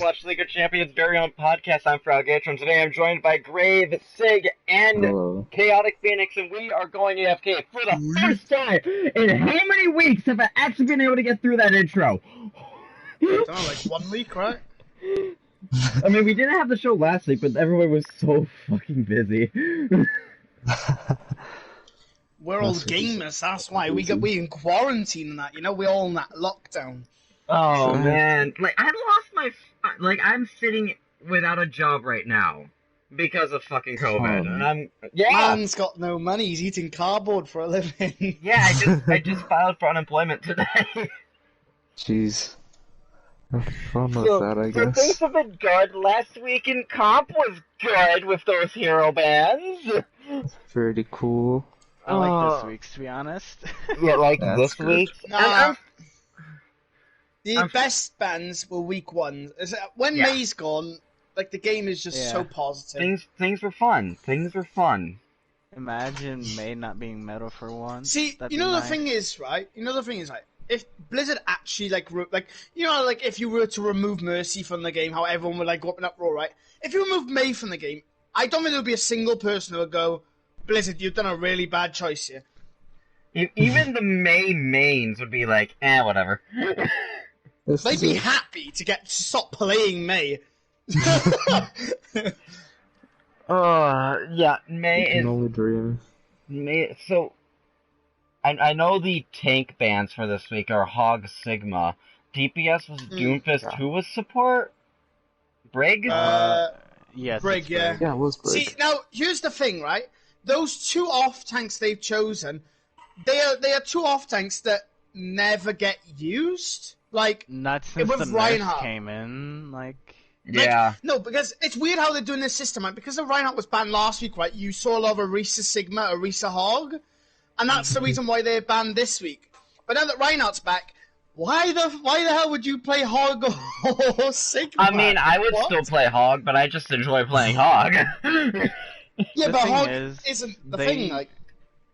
Overwatch League of Champions very own podcast. I'm Frau Gatron. Today I'm joined by Grave, Sig, and Hello. Chaotic Phoenix, and we are going AFK for the first time in how many weeks have I actually been able to get through that intro? I don't know, like 1 week, right? I mean, we didn't have the show last week, but everyone was so fucking busy. We're all gamers, that's why. We in quarantine and that, you know, we're all in that lockdown. Oh, man. Like, I lost my... Like, I'm sitting without a job right now because of fucking COVID, and I'm... Yeah! Man's got no money, he's eating cardboard for a living. Yeah, I just filed for unemployment today. Jeez. Have fun with that, I So guess. things have been good. Last week in comp was good with those hero bands. Pretty cool. I like this week's, to be honest. Yeah, like That's this good. week. Nah, the best bands were week one. When May's gone, like, the game is just so positive. Things were fun. Things were fun. Imagine May not being meta for once. See, That'd you be know nice. the thing is, right? If Blizzard actually, like, like, if you were to remove Mercy from the game, how everyone would, like, go up in uproar, right? If you remove May from the game, I don't think there would be a single person who would go, Blizzard, you've done a really bad choice here. Even the May mains would be like, whatever. They'd be happy to stop playing May. Yeah, May You can is... only dream. May, so... I know the tank bans for this week are Hog Sigma. DPS was Doomfist. Who was support? Brig? Yes, Brig, it's yeah. Yeah, it was Brig. See, now, here's the thing, right? Those two off-tanks they've chosen, they are two off-tanks that never get used. Like, Not since with the nerf Reinhardt. came in, like... Yeah. No, because it's weird how they're doing this system, right? Because the Reinhardt was banned last week, right? You saw a lot of Orisa Sigma, Orisa Hog, and that's the reason why they're banned this week. But now that Reinhardt's back, why the hell would you play Hog or Sigma? I mean, I would still play Hog, but I just enjoy playing Hog. Yeah, The but thing Hog is, isn't the they- thing, like...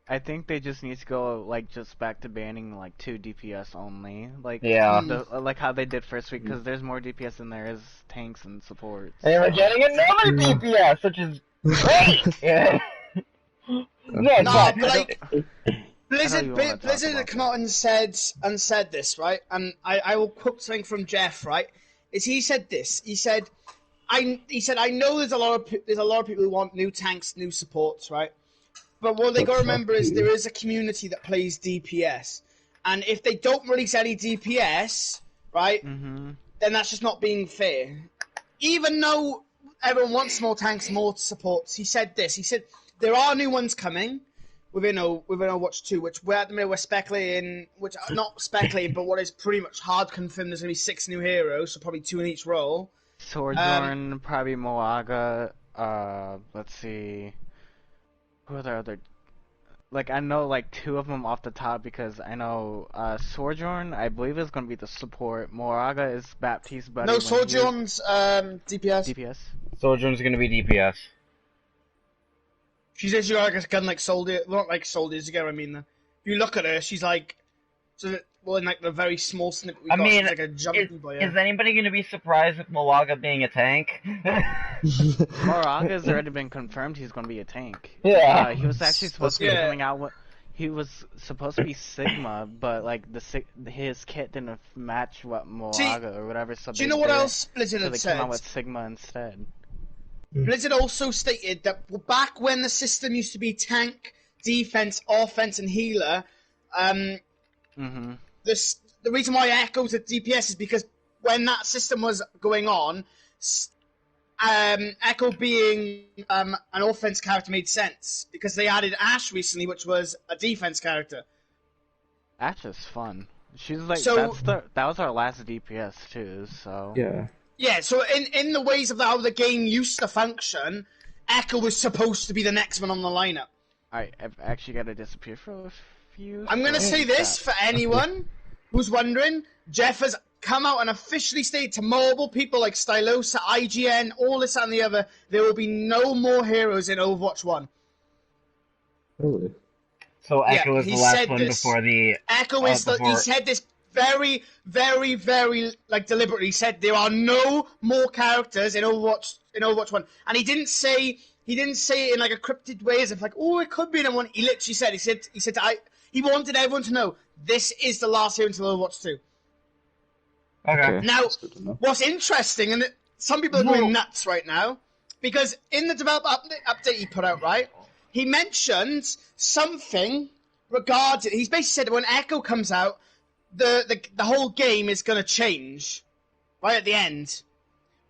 I think they just need to go, like, just back to banning, like, 2 DPS only. Like, Yeah. like how they did first week, because there's more DPS than there is tanks and supports. And we're getting another DPS, which is great! Yeah. No, Nah, but but like... Blizzard even wanna talk had about come out and said this, right? And I will quote something from Jeff, right? He said this. He said, I know there's a lot of people who want new tanks, new supports, right? But what they got to remember is there is a community that plays DPS, and if they don't release any DPS, right, then that's just not being fair. Even though everyone wants more tanks, more supports, he said this. He said there are new ones coming within Overwatch 2, which we're at the minute we're speculating, which not speculating, but what is pretty much hard confirmed. There's gonna be 6 new heroes, so probably 2 in each role. Sojourn, probably Moaga, let's see... Who are the other... Like, I know, like, 2 of them off the top, because I know, Sojourn, I believe, is gonna be the support. Moraga is Baptiste, buddy. No, Sojourn's DPS. DPS? Sojourn's gonna be DPS. She says you're like a gun like soldier, not like soldiers. You get what I mean? If you look at her, she's like, in like the very small snippet we got, she's like a jumping player. Is anybody gonna be surprised with Moaga being a tank? Moraga's already been confirmed he's gonna be a tank. Yeah. He was actually supposed to be Yeah. coming out with... He was supposed to be Sigma, but, like, his kit didn't match what Moaga or whatever, so Do you know what else Blizzard so had they said? came out with Sigma instead. Blizzard also stated that back when the system used to be tank, defense, offense, and healer, the reason why Echo's at DPS is because when that system was going on, Echo being an offense character made sense because they added Ashe recently, which was a defense character. Ash is fun. She's like, So- that was our last DPS too, so... Yeah. Yeah, so in the ways of how the game used to function, Echo was supposed to be the next one on the lineup. I've actually got to disappear for a few... I'm gonna say this for anyone who's wondering, Jeff has come out and officially stated to mobile people like Stylosa, IGN, all this and the other, there will be no more heroes in Overwatch 1. Really? So Echo is he the last said one this. before the... Echo is he said this very, very, very like deliberately said there are no more characters in Overwatch 1, and he didn't say it in like a cryptid way as if like, oh, it could be in one. He literally said he wanted everyone to know this is the last year until Overwatch 2. Okay. Now, what's interesting, and some people are going nuts right now, because in the developer update he put out, right, he mentioned something regarding. He's basically said that when Echo comes out, the whole game is going to change, right at the end.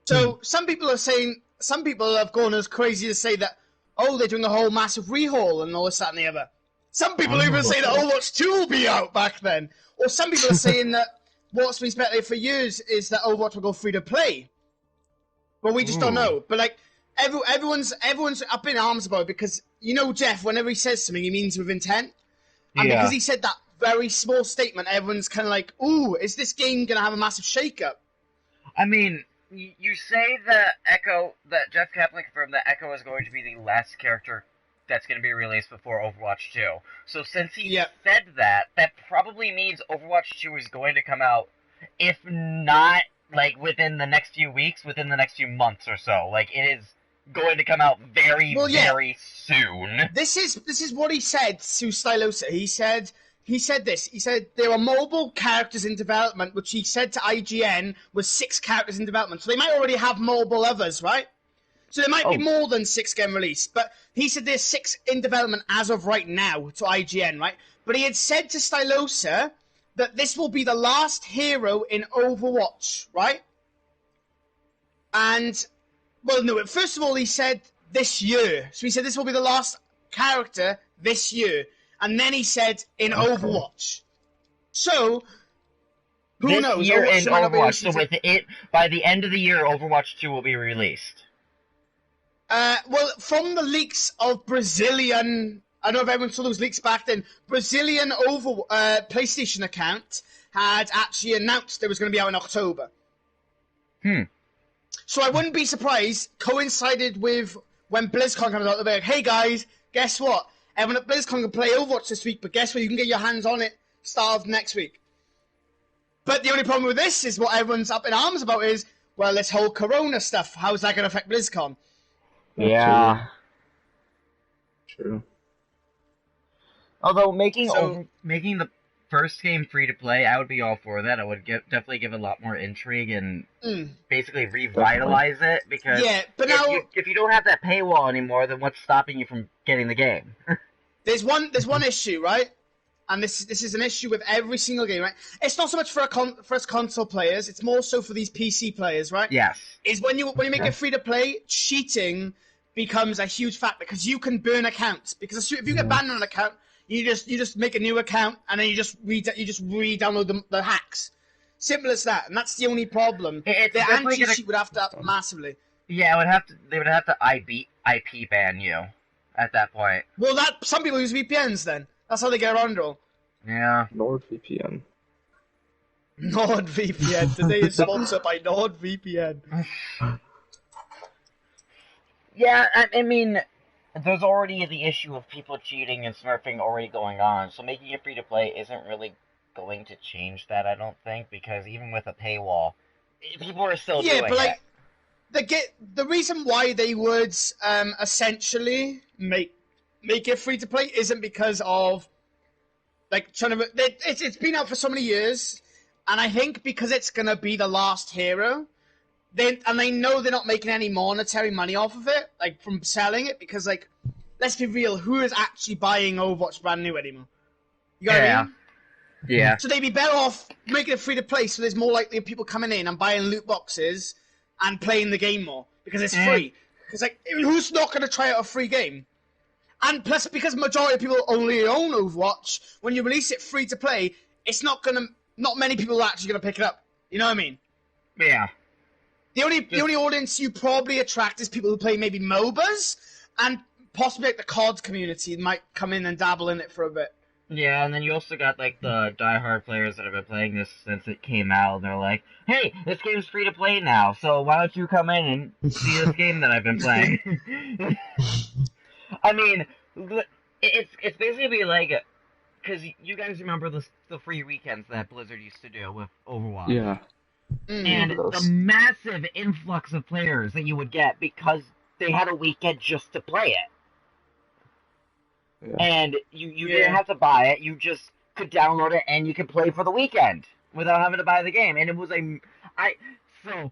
So some people have gone as crazy to say that, oh, they're doing a whole massive rehaul and all this, that, and the other. Some people even say that Overwatch 2 will be out back then. Or some people are saying that what's been speculated for years is that Overwatch will go free to play. Well, we just don't know. But like everyone's up in arms about it because Jeff, whenever he says something, he means with intent. And because he said that very small statement, everyone's kind of like, "Ooh, is this game gonna have a massive shakeup?" I mean, you say that Jeff Kaplan confirmed that Echo is going to be the last character that's going to be released before Overwatch 2. So since he said that probably means Overwatch 2 is going to come out, if not like within the next few weeks, within the next few months or so. Like it is going to come out very soon. This is what he said to Stylosa. He said this. He said there are mobile characters in development, which he said to IGN was 6 characters in development. So they might already have mobile others, right? So there might be more than 6 game released, but he said there's 6 in development as of right now to IGN, right? But he had said to Stylosa that this will be the last hero in Overwatch, right? And, well, no, first of all, he said this year. So he said this will be the last character this year. And then he said in Overwatch. So, who knows? This year in Overwatch, so with it, by the end of the year, Overwatch 2 will be released. Well, from the leaks of Brazilian, I don't know if everyone saw those leaks back then, Brazilian PlayStation account had actually announced it was going to be out in October. So I wouldn't be surprised, coincided with when BlizzCon comes out, they'll be like, hey guys, guess what? Everyone at BlizzCon can play Overwatch this week, but guess what? You can get your hands on it start of next week. But the only problem with this is what everyone's up in arms about is, well, this whole Corona stuff, how's that going to affect BlizzCon? Yeah. True. Although making the first game free to play, I would be all for that. I would definitely give a lot more intrigue and basically revitalize it because but if you don't have that paywall anymore, then what's stopping you from getting the game? There's one issue, right? And this is an issue with every single game, right? It's not so much for us console players; it's more so for these PC players, right? Yes. Is when you make it free to play, cheating becomes a huge factor because you can burn accounts. Because if you get banned on an account, you just make a new account and then you just re-download the hacks. Simple as that, and that's the only problem. The anti-cheat would have to up massively. Yeah, they would have to IP ban you at that point. Well, some people use VPNs then. That's how they get around it all. Yeah. NordVPN. NordVPN. Today is sponsored by NordVPN. Yeah, I mean, there's already the issue of people cheating and smurfing already going on, so making it free to play isn't really going to change that, I don't think, because even with a paywall, people are still doing it. Like, the reason why they would essentially make it free to play isn't because of like trying to. It's been out for so many years, and I think because it's gonna be the last hero. They know they're not making any monetary money off of it, like from selling it, because like, let's be real, who is actually buying Overwatch brand new anymore? You know what I mean? Yeah. So they'd be better off making it free to play, so there's more likely people coming in and buying loot boxes and playing the game more because it's free. Because like, who's not going to try out a free game? And plus, because majority of people only own Overwatch, when you release it free to play, it's not many people are actually gonna pick it up. You know what I mean? Yeah. The only audience you probably attract is people who play maybe MOBAs, and possibly like the COD community might come in and dabble in it for a bit. Yeah, and then you also got like the diehard players that have been playing this since it came out, and they're like, "Hey, this game's free to play now, so why don't you come in and see this game that I've been playing?" I mean, it's basically like because you guys remember the free weekends that Blizzard used to do with Overwatch. Yeah. And the massive influx of players that you would get because they had a weekend just to play it. Yeah. And you didn't have to buy it, you just could download it and you could play for the weekend without having to buy the game. And it was so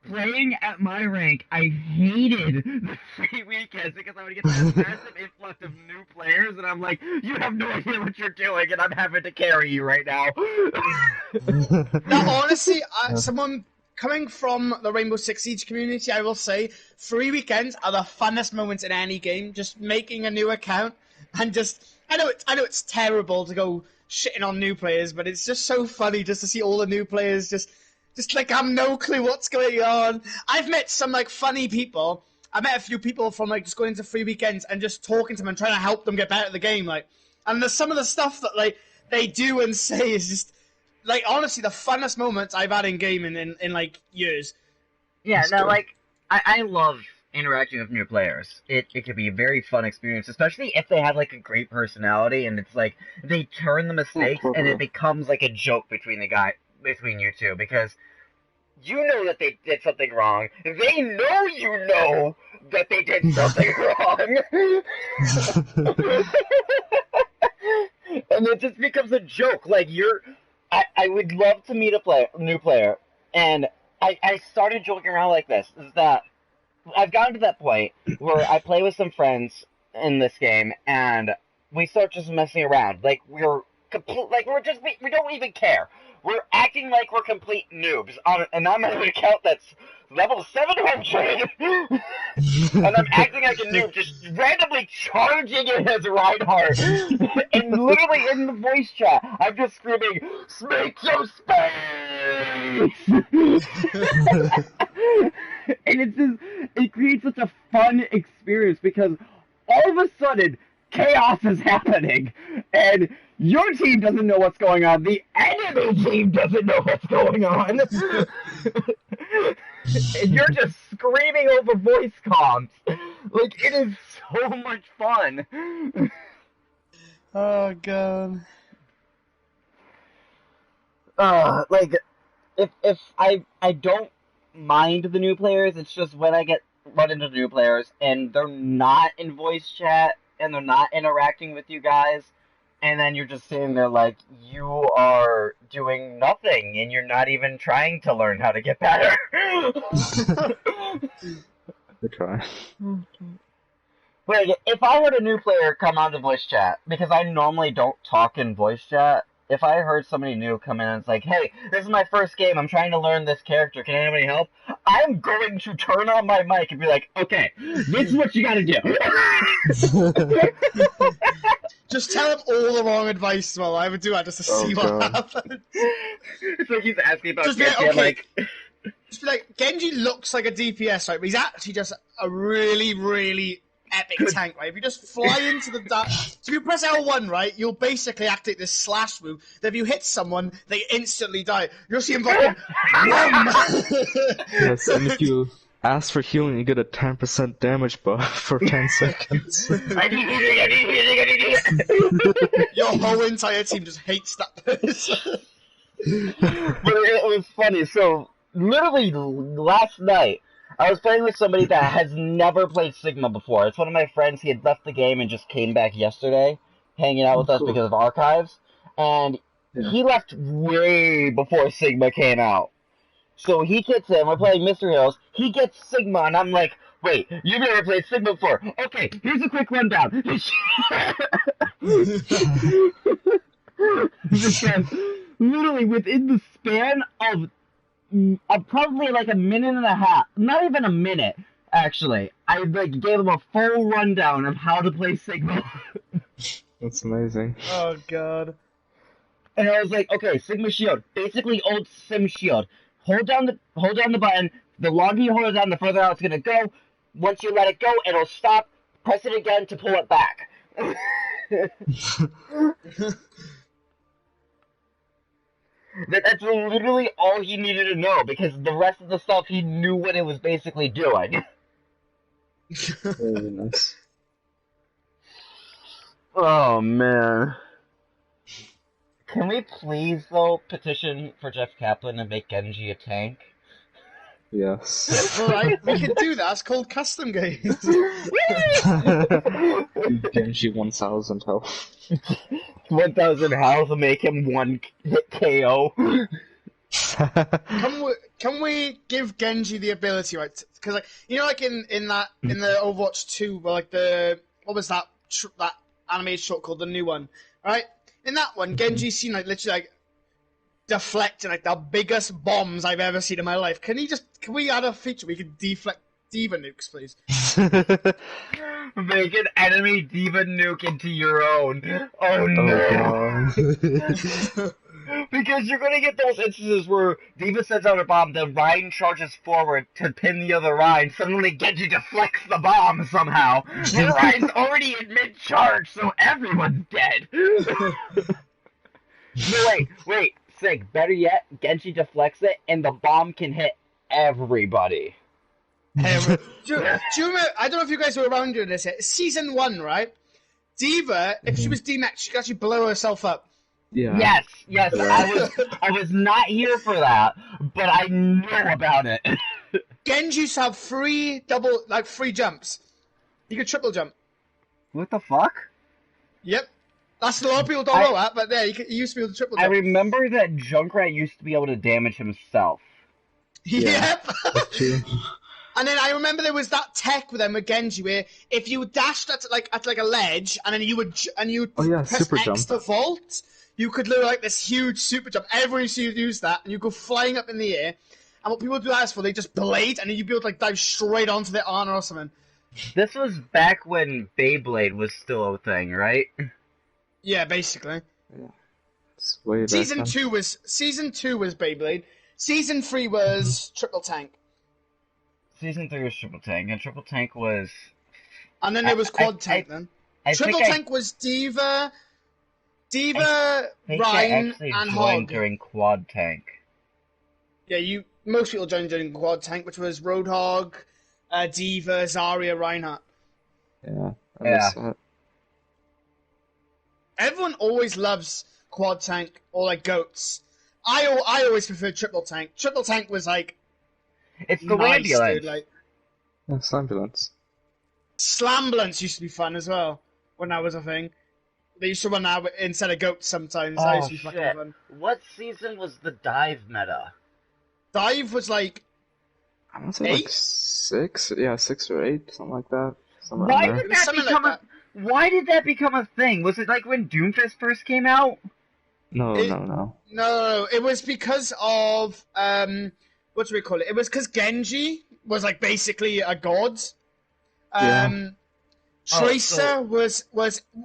playing at my rank, I hated the free weekends because I would get this massive influx of new players, and I'm like, you have no idea what you're doing, and I'm having to carry you right now. No, honestly, someone coming from the Rainbow Six Siege community, I will say, free weekends are the funnest moments in any game. Just making a new account and just, I know it's terrible to go shitting on new players, but it's just so funny just to see all the new players just like have no clue what's going on. I've met some like funny people. I met a few people from like just going into free weekends and just talking to them and trying to help them get better at the game. Like, and there's some of the stuff that like they do and say is just like honestly the funnest moments I've had in gaming in like years. Yeah, no, like I love interacting with new players. It can be a very fun experience, especially if they have like a great personality and it's like they turn the mistakes and it becomes like a joke between you two, because you know that they did something wrong. They know you know that they did something wrong. And it just becomes a joke. Like, I would love to meet a new player, and I started joking around like this, is that I've gotten to that point where I play with some friends in this game, and we start just messing around. Like, we don't even care. We're acting like we're complete noobs, and I'm on an account that's level 700, and I'm acting like a noob, just randomly charging it as Reinhardt, and literally in the voice chat, I'm just screaming, "Make some space!" And it creates such a fun experience, because all of a sudden, chaos is happening, and your team doesn't know what's going on, the enemy team doesn't know what's going on, and you're just screaming over voice comms. Like, it is so much fun. Oh god. Like, if I don't mind the new players, it's just when I run into new players and they're not in voice chat and they're not interacting with you guys, and then you're just sitting there like, you are doing nothing, and you're not even trying to learn how to get better. We try. Like, if I heard a new player come onto voice chat, because I normally don't talk in voice chat, if I heard somebody new come in and it's like, hey, this is my first game, I'm trying to learn this character, can anybody help? I'm going to turn on my mic and be like, okay, this is what you gotta do. Just tell him all the wrong advice while I would do that just to see what happens. It's like he's asking about Genji, Genji, I'm like... Just be like, Genji looks like a DPS, right? But he's actually just a really, really epic tank, right? If you just fly into the so if you press L1, right, you'll basically activate this slash move. That if you hit someone, they instantly die. You'll see him fucking Yes, and if you ask for healing, you get a 10% damage buff for 10 seconds. I need healing. Your whole entire team just hates that person. But it was funny. So, literally last night, I was playing with somebody that has never played Sigma before. It's one of my friends. He had left the game and just came back yesterday, hanging out with us because of archives. And he left way before Sigma came out. So he gets in, we're playing Mystery Hills, he gets Sigma, and I'm like, wait, you've never played Sigma before. Okay, here's a quick rundown. Because literally within the span of probably like a minute and a half, not even a minute, actually, I like gave him a full rundown of how to play Sigma. That's amazing. Oh god. And I was like, okay, Sigma Shield, basically old Sim Shield. Hold down the button. The longer you hold it down, the further out it's gonna go. Once you let it go, it'll stop. Press it again to pull it back. That's literally all he needed to know, because the rest of the stuff he knew what it was basically doing. Very nice. Oh man. Can we please, though, petition for Jeff Kaplan and make Genji a tank? Yes. Alright, we could do that. It's called custom games. Genji 1000 health. 1000 health and make him one hit KO. Can we give Genji the ability, right? Because like like in the Overwatch 2, where like what was that animated short called, the new one, right? In that one, Genji's seen like literally like deflecting like the biggest bombs I've ever seen in my life. Can we add a feature where we can deflect Diva nukes, please? Make an enemy Diva nuke into your own. Oh no! Because you're gonna get those instances where Diva sends out a bomb, then Ryan charges forward to pin the other Ryan, suddenly Genji deflects the bomb somehow, and Ryan's already in mid-charge, so everyone's dead! No, wait, Sig, better yet, Genji deflects it, and the bomb can hit everybody. Do you remember, I don't know if you guys were around during this, Season 1, right? Diva, if she was D-Max, she could actually blow herself up. Yeah. Yes, I was not here for that, but I know about it. Genji used to have free jumps. You could triple jump. What the fuck? Yep. That's a lot of people don't know that, but there, you used to be able to triple jump. I remember that Junkrat used to be able to damage himself. Yep. And then I remember there was that tech with them with Genji where if you dashed at a ledge and then you would press super X jump to vault, you could do like this huge super jump. Everyone used to use that, and you go flying up in the air. And what people do that is for, they just blade, and then you'd be able to like dive straight onto their armor or something. This was back when Beyblade was still a thing, right? Yeah, basically. Yeah. Season 2 was Beyblade. Season 3 was Triple Tank. Season 3 was Triple Tank, and Triple Tank was... And then there was Quad Tank then. Triple Tank was Diva, Ryan, and Hog. During Quad Tank. Yeah, most people joined during Quad Tank, which was Roadhog, Diva, Zarya, Reinhardt. Yeah. Everyone always loves Quad Tank or like goats. I always preferred Triple Tank. Triple Tank was like... It's the ambulance. Dude, like... Yeah, Slambulance. Slambulance used to be fun as well, when that was a thing. They used to run out instead of goats sometimes. That used to be fucking fun. What season was the dive meta? Dive was like... I want to say 8? like 6? Yeah, 6 or 8, something like that. Why did that become a thing? Was it like when Doomfist first came out? No. No, it was because of... what do we call it? It was because Genji was like basically a god. Tracer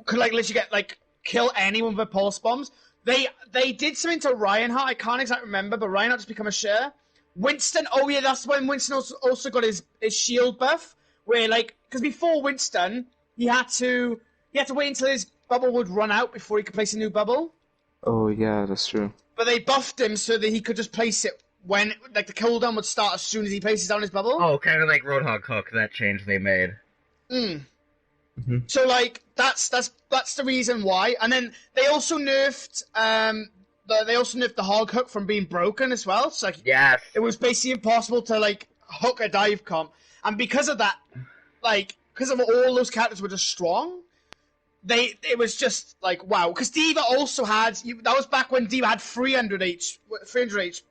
could like literally get like kill anyone with pulse bombs. They did something to Reinhardt. I can't exactly remember, but Reinhardt just become a share. Winston. Oh yeah, that's when Winston also got his shield buff. Where like because before Winston he had to wait until his bubble would run out before he could place a new bubble. Oh yeah, that's true. But they buffed him so that he could just place it when like the cooldown would start as soon as he places down his bubble. Oh, kind of like Roadhog Hook, that change they made. So like that's the reason why. And then they also nerfed the hog hook from being broken as well. So like, yes, it was basically impossible to like hook a dive comp. And because of that, like because of all those characters were just strong, it was just like wow. Because Diva also had that was back when Diva had 300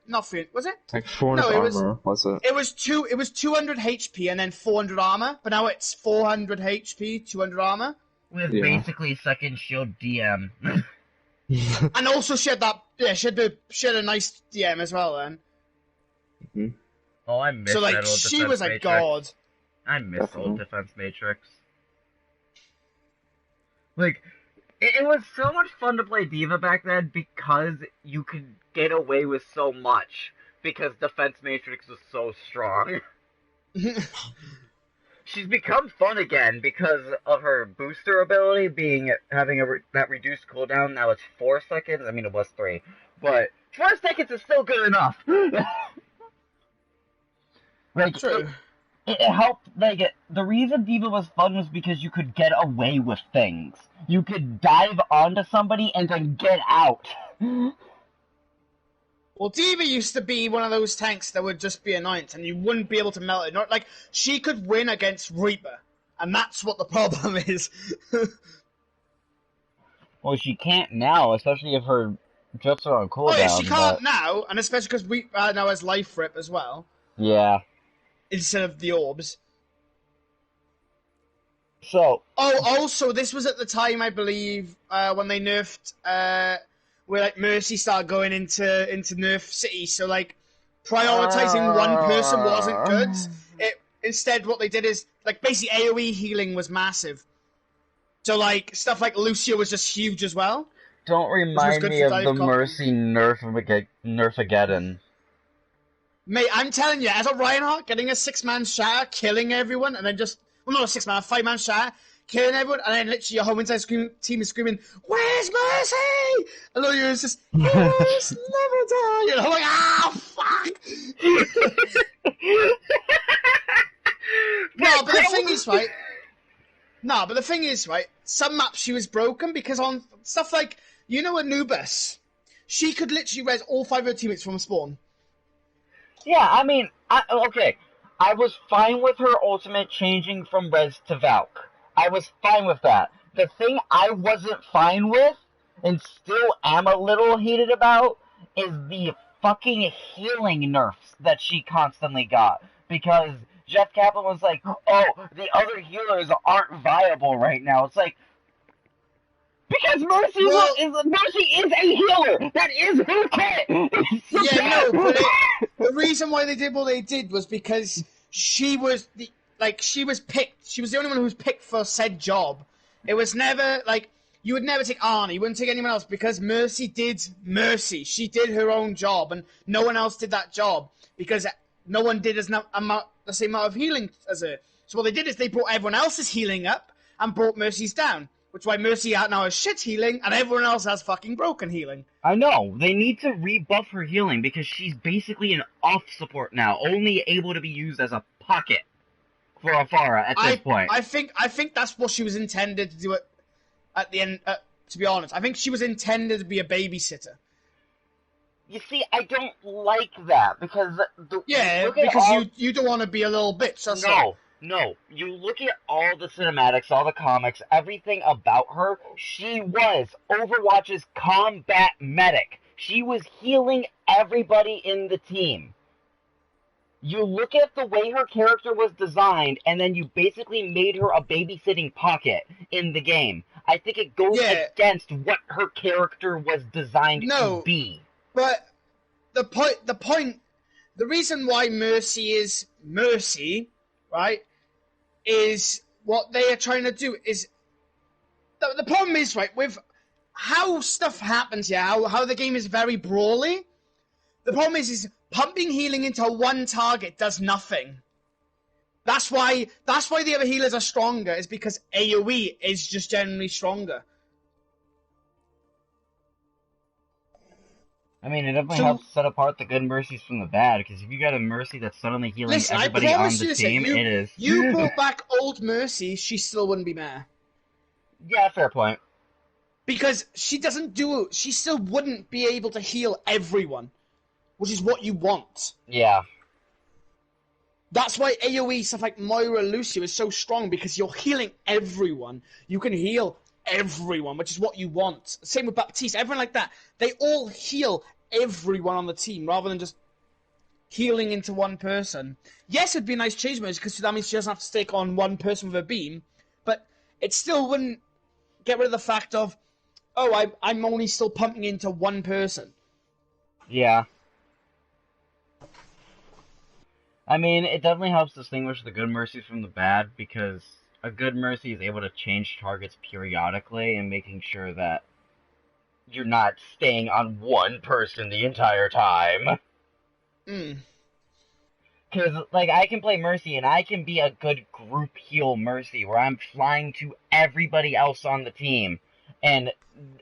not 300, was it? Like 400 armor, was it? It was 200 HP and then 400 armor, but now it's 400 HP, 200 armor. With basically second shield DM. And also she had a nice DM as well then. Oh, I miss so like that old she defense was a matrix. god. I miss old defense matrix. Like, it was so much fun to play Diva back then because you could get away with so much because Defense Matrix was so strong. She's become fun again because of her booster ability having that reduced cooldown. Now it's 4 seconds. I mean, it was 3. But 4 seconds is still good enough. Like, true. It helped, like, the reason Diva was fun was because you could get away with things. You could dive onto somebody and then get out. Well, Diva used to be one of those tanks that would just be annoying, and you wouldn't be able to melt it. Not like she could win against Reaper, and that's what the problem is. Well, she can't now, especially if her jutsu are on cooldown. Oh yeah, she can't now, and especially because Reaper now has Life Rip as well. Yeah. Instead of the orbs. So. Oh, also, this was at the time, I believe, when they nerfed, where like Mercy started going into Nerf City. So like, prioritizing one person wasn't good. Instead, what they did is like basically AOE healing was massive. So like stuff like Lucio was just huge as well. Don't remind me of the Mercy Nerfageddon. Mate, I'm telling you, as a Reinhardt, getting a 6-man shatter, killing everyone, and then just... Well, not a 6-man, a 5-man shatter, killing everyone, and then literally your whole entire team is screaming, "Where's Mercy?" And all you're just, "Heroes never die!" And I'm like, fuck! No, but the thing is, right, some maps she was broken, because on stuff like, you know, Anubis, she could literally res all 5 of her teammates from spawn. Yeah, I mean, okay. I was fine with her ultimate changing from Res to Valk. I was fine with that. The thing I wasn't fine with, and still am a little heated about, is the fucking healing nerfs that she constantly got. Because Jeff Kaplan was like, oh, the other healers aren't viable right now. It's like, because Mercy is a healer. That is her kit. But the reason why they did what they did was because she was picked. She was the only one who was picked for said job. It was never like you would never take Arnie. You wouldn't take anyone else because Mercy did Mercy. She did her own job, and no one else did that job because no one did the same amount of healing as her. So what they did is they brought everyone else's healing up and brought Mercy's down. Which is why Mercy now has shit healing, and everyone else has fucking broken healing. I know. They need to rebuff her healing, because she's basically an off support now, only able to be used as a pocket for Afara at this point. I think that's what she was intended to do at the end, to be honest. I think she was intended to be a babysitter. You see, I don't like that, because... you don't want to be a little bitch. No, you look at all the cinematics, all the comics, everything about her, she was Overwatch's combat medic. She was healing everybody in the team. You look at the way her character was designed, and then you basically made her a babysitting pocket in the game. I think it goes against what her character was designed to be. But the reason why Mercy is Mercy... right, is what they are trying to do is... The problem is, right, with how stuff happens here, how the game is very brawly, the problem is pumping healing into one target does nothing. That's why the other healers are stronger, is because AoE is just generally stronger. I mean, it definitely helps set apart the good Mercies from the bad, because if you got a Mercy that's suddenly healing everybody on the team, it is... You brought back old Mercy, she still wouldn't be mad. Yeah, fair point. Because she still wouldn't be able to heal everyone, which is what you want. Yeah. That's why AoE stuff like Moira Lucio is so strong, because you're healing everyone. You can heal everyone, which is what you want. Same with Baptiste, everyone like that. They all heal everyone on the team, rather than just healing into one person. Yes, it'd be a nice change mode, because that means she doesn't have to stick on one person with a beam, but it still wouldn't get rid of the fact of, oh, I'm only still pumping into one person. Yeah. I mean, it definitely helps distinguish the good Mercies from the bad, because a good Mercy is able to change targets periodically and making sure that you're not staying on one person the entire time. Because, like, I can play Mercy, and I can be a good group heal Mercy, where I'm flying to everybody else on the team, and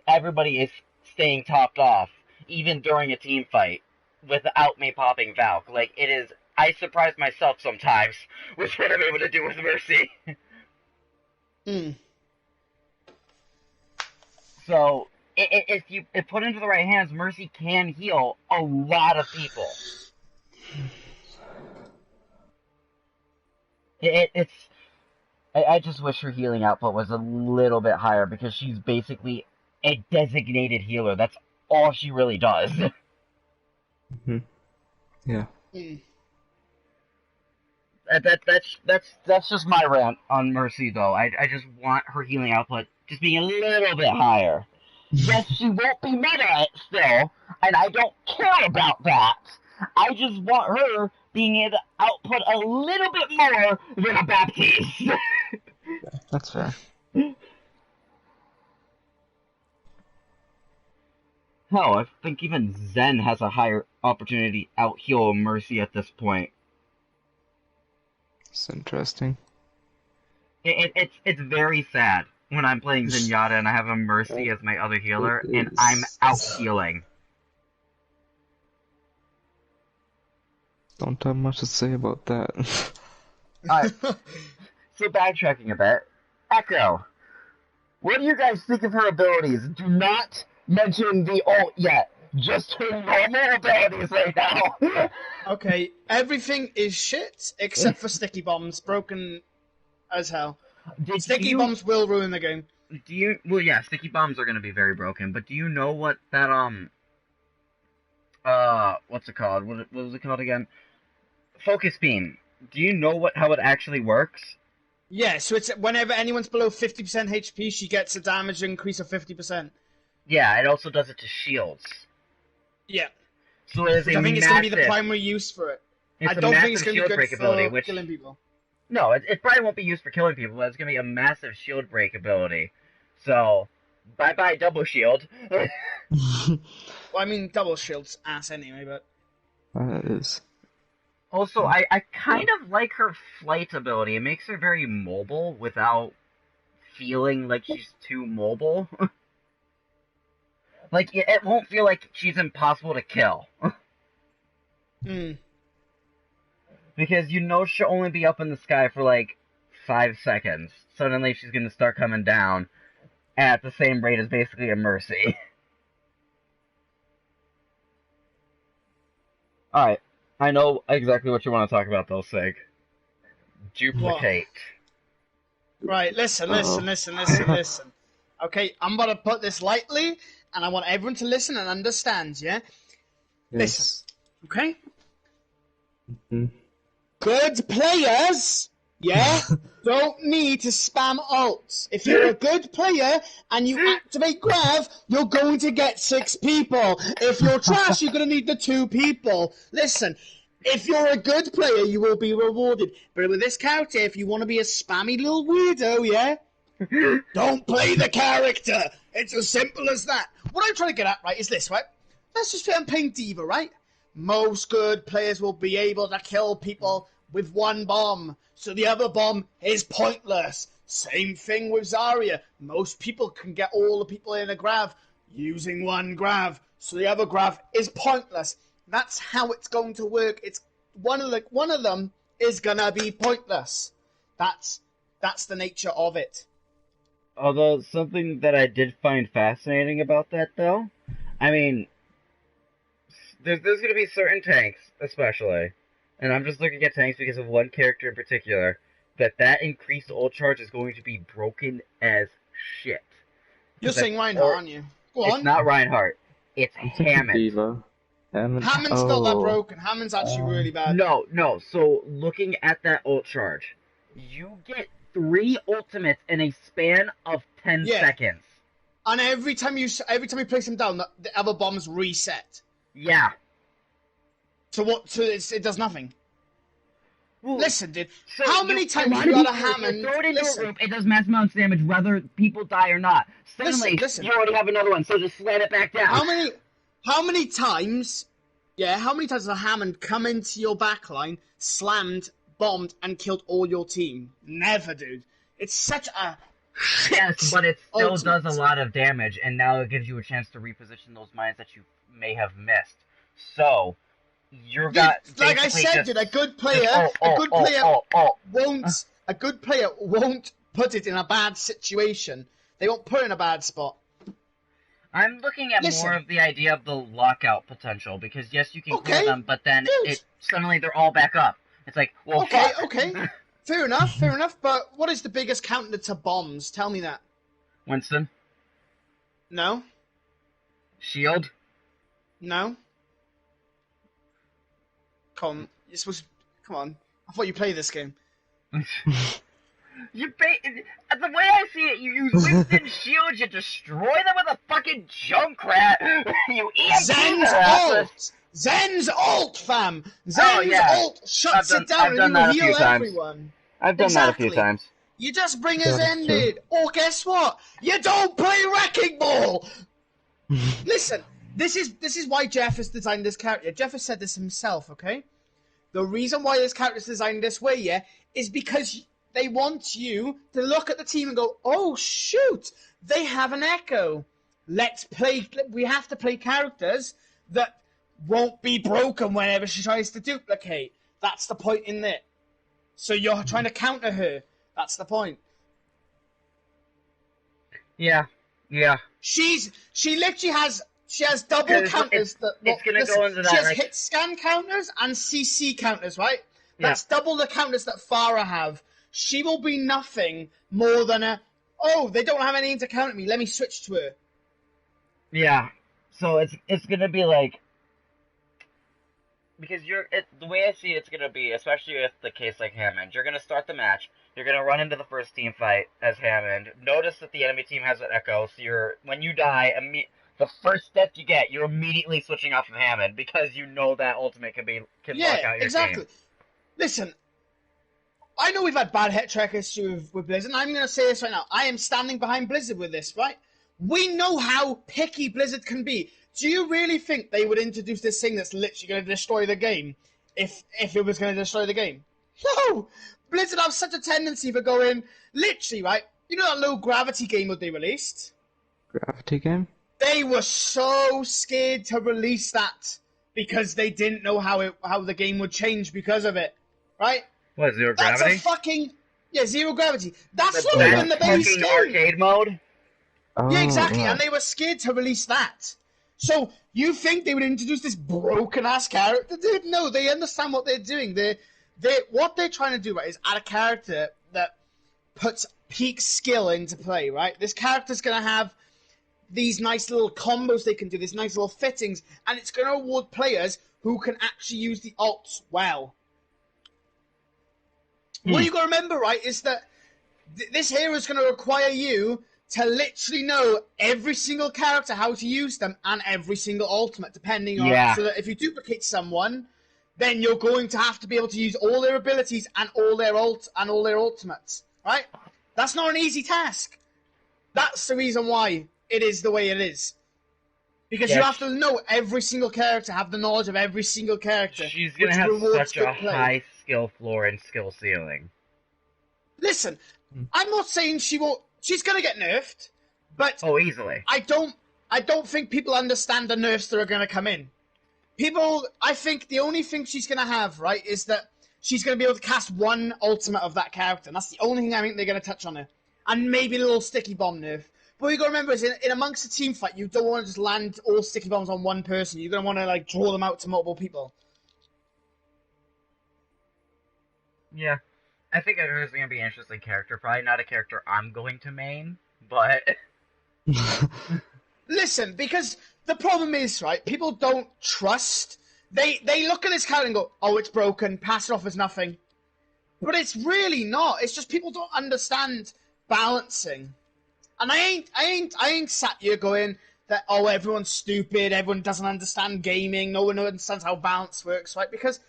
everybody is staying topped off, even during a team fight, without me popping Valk. Like, it is... I surprise myself sometimes with what I'm able to do with Mercy. So, if put into the right hands, Mercy can heal a lot of people. I just wish her healing output was a little bit higher because she's basically a designated healer. That's all she really does. Mm-hmm. Yeah. That's just my rant on Mercy, though. I just want her healing output just being a little bit higher. Yes, she won't be meta still, and I don't care about that. I just want her being able to output a little bit more than a Baptiste. That's fair. Hell, I think even Zen has a higher opportunity to out-heal Mercy at this point. It's interesting. It's very sad when I'm playing Zenyatta and I have a Mercy as my other healer, and I'm out-healing. Don't have much to say about that. Alright, so backtracking a bit. Echo, what do you guys think of her abilities? Do not mention the ult yet. Just her normal abilities right now. Okay, everything is shit except for sticky bombs, broken as hell. Sticky bombs will ruin the game. Well, yeah, sticky bombs are gonna be very broken. But do you know what that what's it called? What was it called again? Focus beam. Do you know how it actually works? Yeah, so it's whenever anyone's below 50% HP, she gets a damage increase of 50%. Yeah, it also does it to shields. Yeah. So it is I think it's going to be the primary use for it. I don't think it's going to be good for killing people. No, it probably won't be used for killing people, but it's going to be a massive shield break ability. So, bye-bye double shield. Well, I mean, double shield's ass anyway, but... That is. Also, I kind of like her flight ability. It makes her very mobile without feeling like she's too mobile. Like, it won't feel like she's impossible to kill. Because you know she'll only be up in the sky for like 5 seconds. Suddenly she's going to start coming down at the same rate as basically a Mercy. Alright, I know exactly what you want to talk about though, Sig. Duplicate. Right, listen. Okay, I'm gonna put this lightly, and I want everyone to listen and understand, yeah? Yes. Listen, okay? Mm-hmm. Good players, yeah, don't need to spam ults. If you're a good player and you activate Grav, you're going to get 6 people. If you're trash, you're going to need the 2 people. Listen, if you're a good player, you will be rewarded. But with this character, if you want to be a spammy little weirdo, yeah, don't play the character. It's as simple as that. What I'm trying to get at, right, is this, right? Let's just say I'm playing D.Va, right? Most good players will be able to kill people with 1 bomb, so the other bomb is pointless. Same thing with Zarya. Most people can get all the people in a Grav using 1 Grav, so the other Grav is pointless. That's how it's going to work. It's one of them is gonna be pointless. That's the nature of it. Although, something that I did find fascinating about that, though, I mean, there's going to be certain tanks, especially, and I'm just looking at tanks because of one character in particular, that increased ult charge is going to be broken as shit. You're saying Reinhardt, aren't you? Go on. It's not Reinhardt. It's Hammond. Hammond's not that broken. Hammond's actually really bad. No. So, looking at that ult charge, you get 3 ultimates in a span of 10 seconds. And every time you place them down, the other bombs reset. Yeah. So it does nothing. Well, listen, dude. So how many times you got a Hammond? Throw it into a loop, it does massive amounts of damage whether people die or not. Suddenly, you already have another one, so just slam it back down. How many times has a Hammond come into your backline, slammed, bombed, and killed all your team? Never, dude. It's such a shit. Yes, but it still does a lot of damage, and now it gives you a chance to reposition those mines that you may have missed. So, like I said, dude, a good player won't put it in a bad situation. They won't put it in a bad spot. I'm looking at more of the idea of the lockout potential, because yes, you can clear them, but then suddenly they're all back up. It's like, well, fuck. Okay. Fair enough, but what is the biggest counter to bombs? Tell me that. Winston? No. Shield? No. Come on. I thought you played this game. The way I see it, you use Winston's shield, you destroy them with a fucking Junkrat. You Zen's ult, fam. Zen's ult shuts it down and you heal everyone. I've done that a few times. You just bring us ended. Or guess what? You don't play Wrecking Ball. Listen, this is why Jeff has designed this character. Jeff has said this himself, okay? The reason why this character is designed this way, is because they want you to look at the team and go, oh, shoot, they have an Echo. We have to play characters that won't be broken whenever she tries to duplicate. That's the point in it. So you're trying to counter her. That's the point. Yeah. She literally has double counters. It's gonna go into that. She has hit scan counters and CC counters, right? That's double the counters that Farah have. She will be nothing more than they don't have anything to counter me. Let me switch to her. Yeah. So it's gonna be like, because the way I see it's gonna be, especially with the case like Hammond, you're gonna start the match. You're gonna run into the first team fight as Hammond. Notice that the enemy team has an Echo, so when you die, the first step you get, you're immediately switching off of Hammond because you know that ultimate can lock out your team. Listen, I know we've had bad hit track issue with Blizzard, and I'm gonna say this right now. I am standing behind Blizzard with this, right? We know how picky Blizzard can be. Do you really think they would introduce this thing that's literally going to destroy the game if it was going to destroy the game? No! Blizzard have such a tendency for going, literally, right? You know that low gravity game that they released? Gravity game? They were so scared to release that because they didn't know how the game would change because of it, right? What, Zero Gravity? That's a fucking... Yeah, Zero Gravity. That's not even the base game. Arcade mode? Oh, yeah, exactly, and they were scared to release that. So, you think they would introduce this broken-ass character? Dude, no, they understand what they're doing. What they're trying to do, right, is add a character that puts peak skill into play, right? This character's going to have these nice little combos they can do, these nice little fittings, and it's going to reward players who can actually use the ults well. What you got to remember, right, is that this hero is going to require you to literally know every single character, how to use them, and every single ultimate, depending on... So that if you duplicate someone, then you're going to have to be able to use all their abilities and all their ultimates, right? That's not an easy task. That's the reason why it is the way it is. Because you have to know every single character, have the knowledge of every single character. She's going to have such a high skill floor and skill ceiling. Listen, I'm not saying she won't... She's going to get nerfed, but... Oh, easily. I don't think people understand the nerfs that are going to come in. I think the only thing she's going to have, right, is that she's going to be able to cast one ultimate of that character, and that's the only thing I think they're going to touch on her. And maybe a little sticky bomb nerf. But what you got to remember is, in amongst a team fight, you don't want to just land all sticky bombs on one person. You're going to want to, like, draw them out to multiple people. Yeah. I think it's going to be an interesting character. Probably not a character I'm going to main, but... Listen, because the problem is, right, people don't trust. They look at this character and go, oh, it's broken, pass it off as nothing. But it's really not. It's just people don't understand balancing. And I ain't sat here going that, oh, everyone's stupid, everyone doesn't understand gaming, no one understands how balance works, right? Because,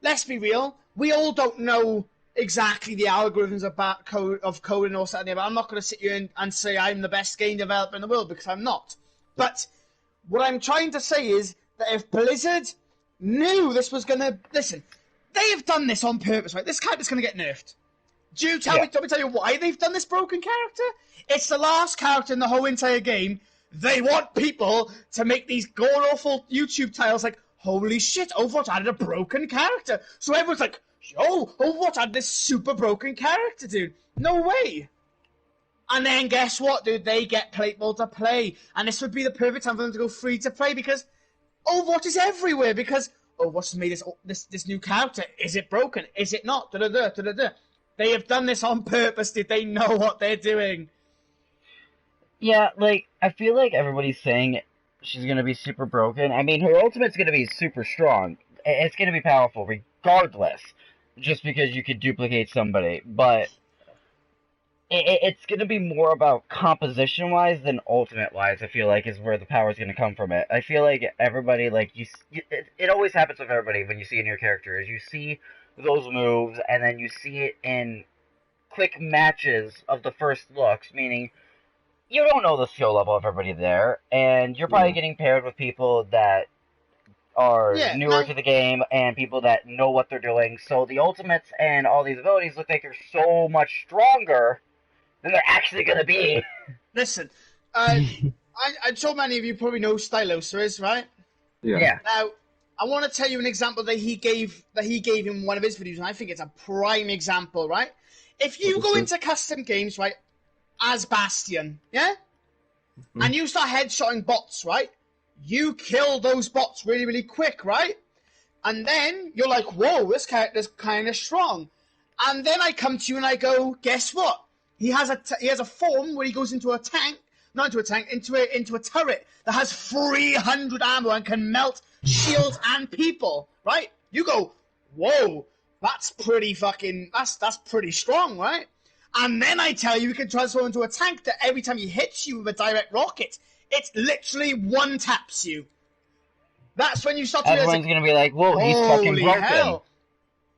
let's be real, we all don't know exactly the algorithms of coding or something, but I'm not going to sit here and say I'm the best game developer in the world, because I'm not. But what I'm trying to say is that if Blizzard knew this was going to... Listen, they have done this on purpose, right? This character's going to get nerfed. Let me tell you why they've done this broken character? It's the last character in the whole entire game. They want people to make these god-awful YouTube titles like, holy shit, Overwatch added a broken character. So everyone's like, yo, Overwatch added this super broken character, dude. No way. And then guess what, dude? They get playable to play. And this would be the perfect time for them to go free to play because Overwatch is everywhere. Because Overwatch has made this new character. Is it broken? Is it not? Da-da-da, da-da-da. They have done this on purpose, dude. They know what they're doing. Yeah, like, I feel like everybody's saying she's going to be super broken. I mean, her ultimate's going to be super strong. It's going to be powerful regardless. Just because you could duplicate somebody. But it's going to be more about composition-wise than ultimate-wise, I feel like, is where the power is going to come from it. I feel like everybody, like, it always happens with everybody when you see a new character, is you see those moves, and then you see it in quick matches of the first looks, meaning you don't know the skill level of everybody there, and you're probably getting paired with people that are newer to the game, and people that know what they're doing, so the ultimates and all these abilities look like they're so much stronger than they're actually going to be. Listen, I'm sure many of you probably know Stylosa is, right? Yeah. Now, I want to tell you an example that he gave in one of his videos, and I think it's a prime example, right? If you go into custom games, right, as Bastion, yeah? Mm-hmm. And you start headshotting bots, right? You kill those bots really, really quick, right? And then you're like, whoa, this character's kind of strong. And then I come to you and I go, guess what? He has a form where he goes into a tank, not into a tank, into a turret that has 300 ammo and can melt shields and people, right? You go, whoa, that's pretty fucking, that's pretty strong, right? And then I tell you, he can transform into a tank that every time he hits you with a direct rocket, it literally one-taps you. That's when you start to Everyone's going to be like, whoa, he's fucking broken. Hell.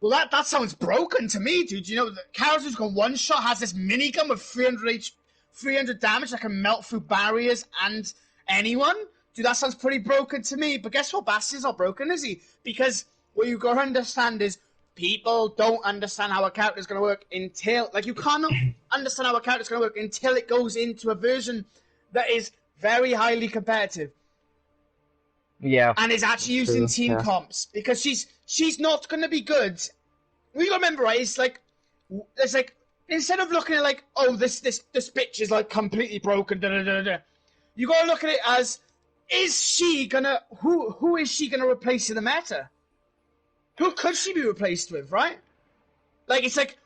Well, that sounds broken to me, dude. You know, the character who's got one shot has this minigun with 300 damage that can melt through barriers and anyone. Dude, that sounds pretty broken to me. But guess what? Bastion's not broken, is he? Because what you got to understand is people don't understand how a character is going to work until... Like, you cannot understand how a character is going to work until it goes into a version that is very highly competitive. Yeah. And is actually used in team comps. Because she's not going to be good. We got to remember, right? It's like, instead of looking at like, oh, this bitch is like completely broken, you got to look at it as, is she going to, who is she going to replace in the meta? Who could she be replaced with, right? Like, it's like,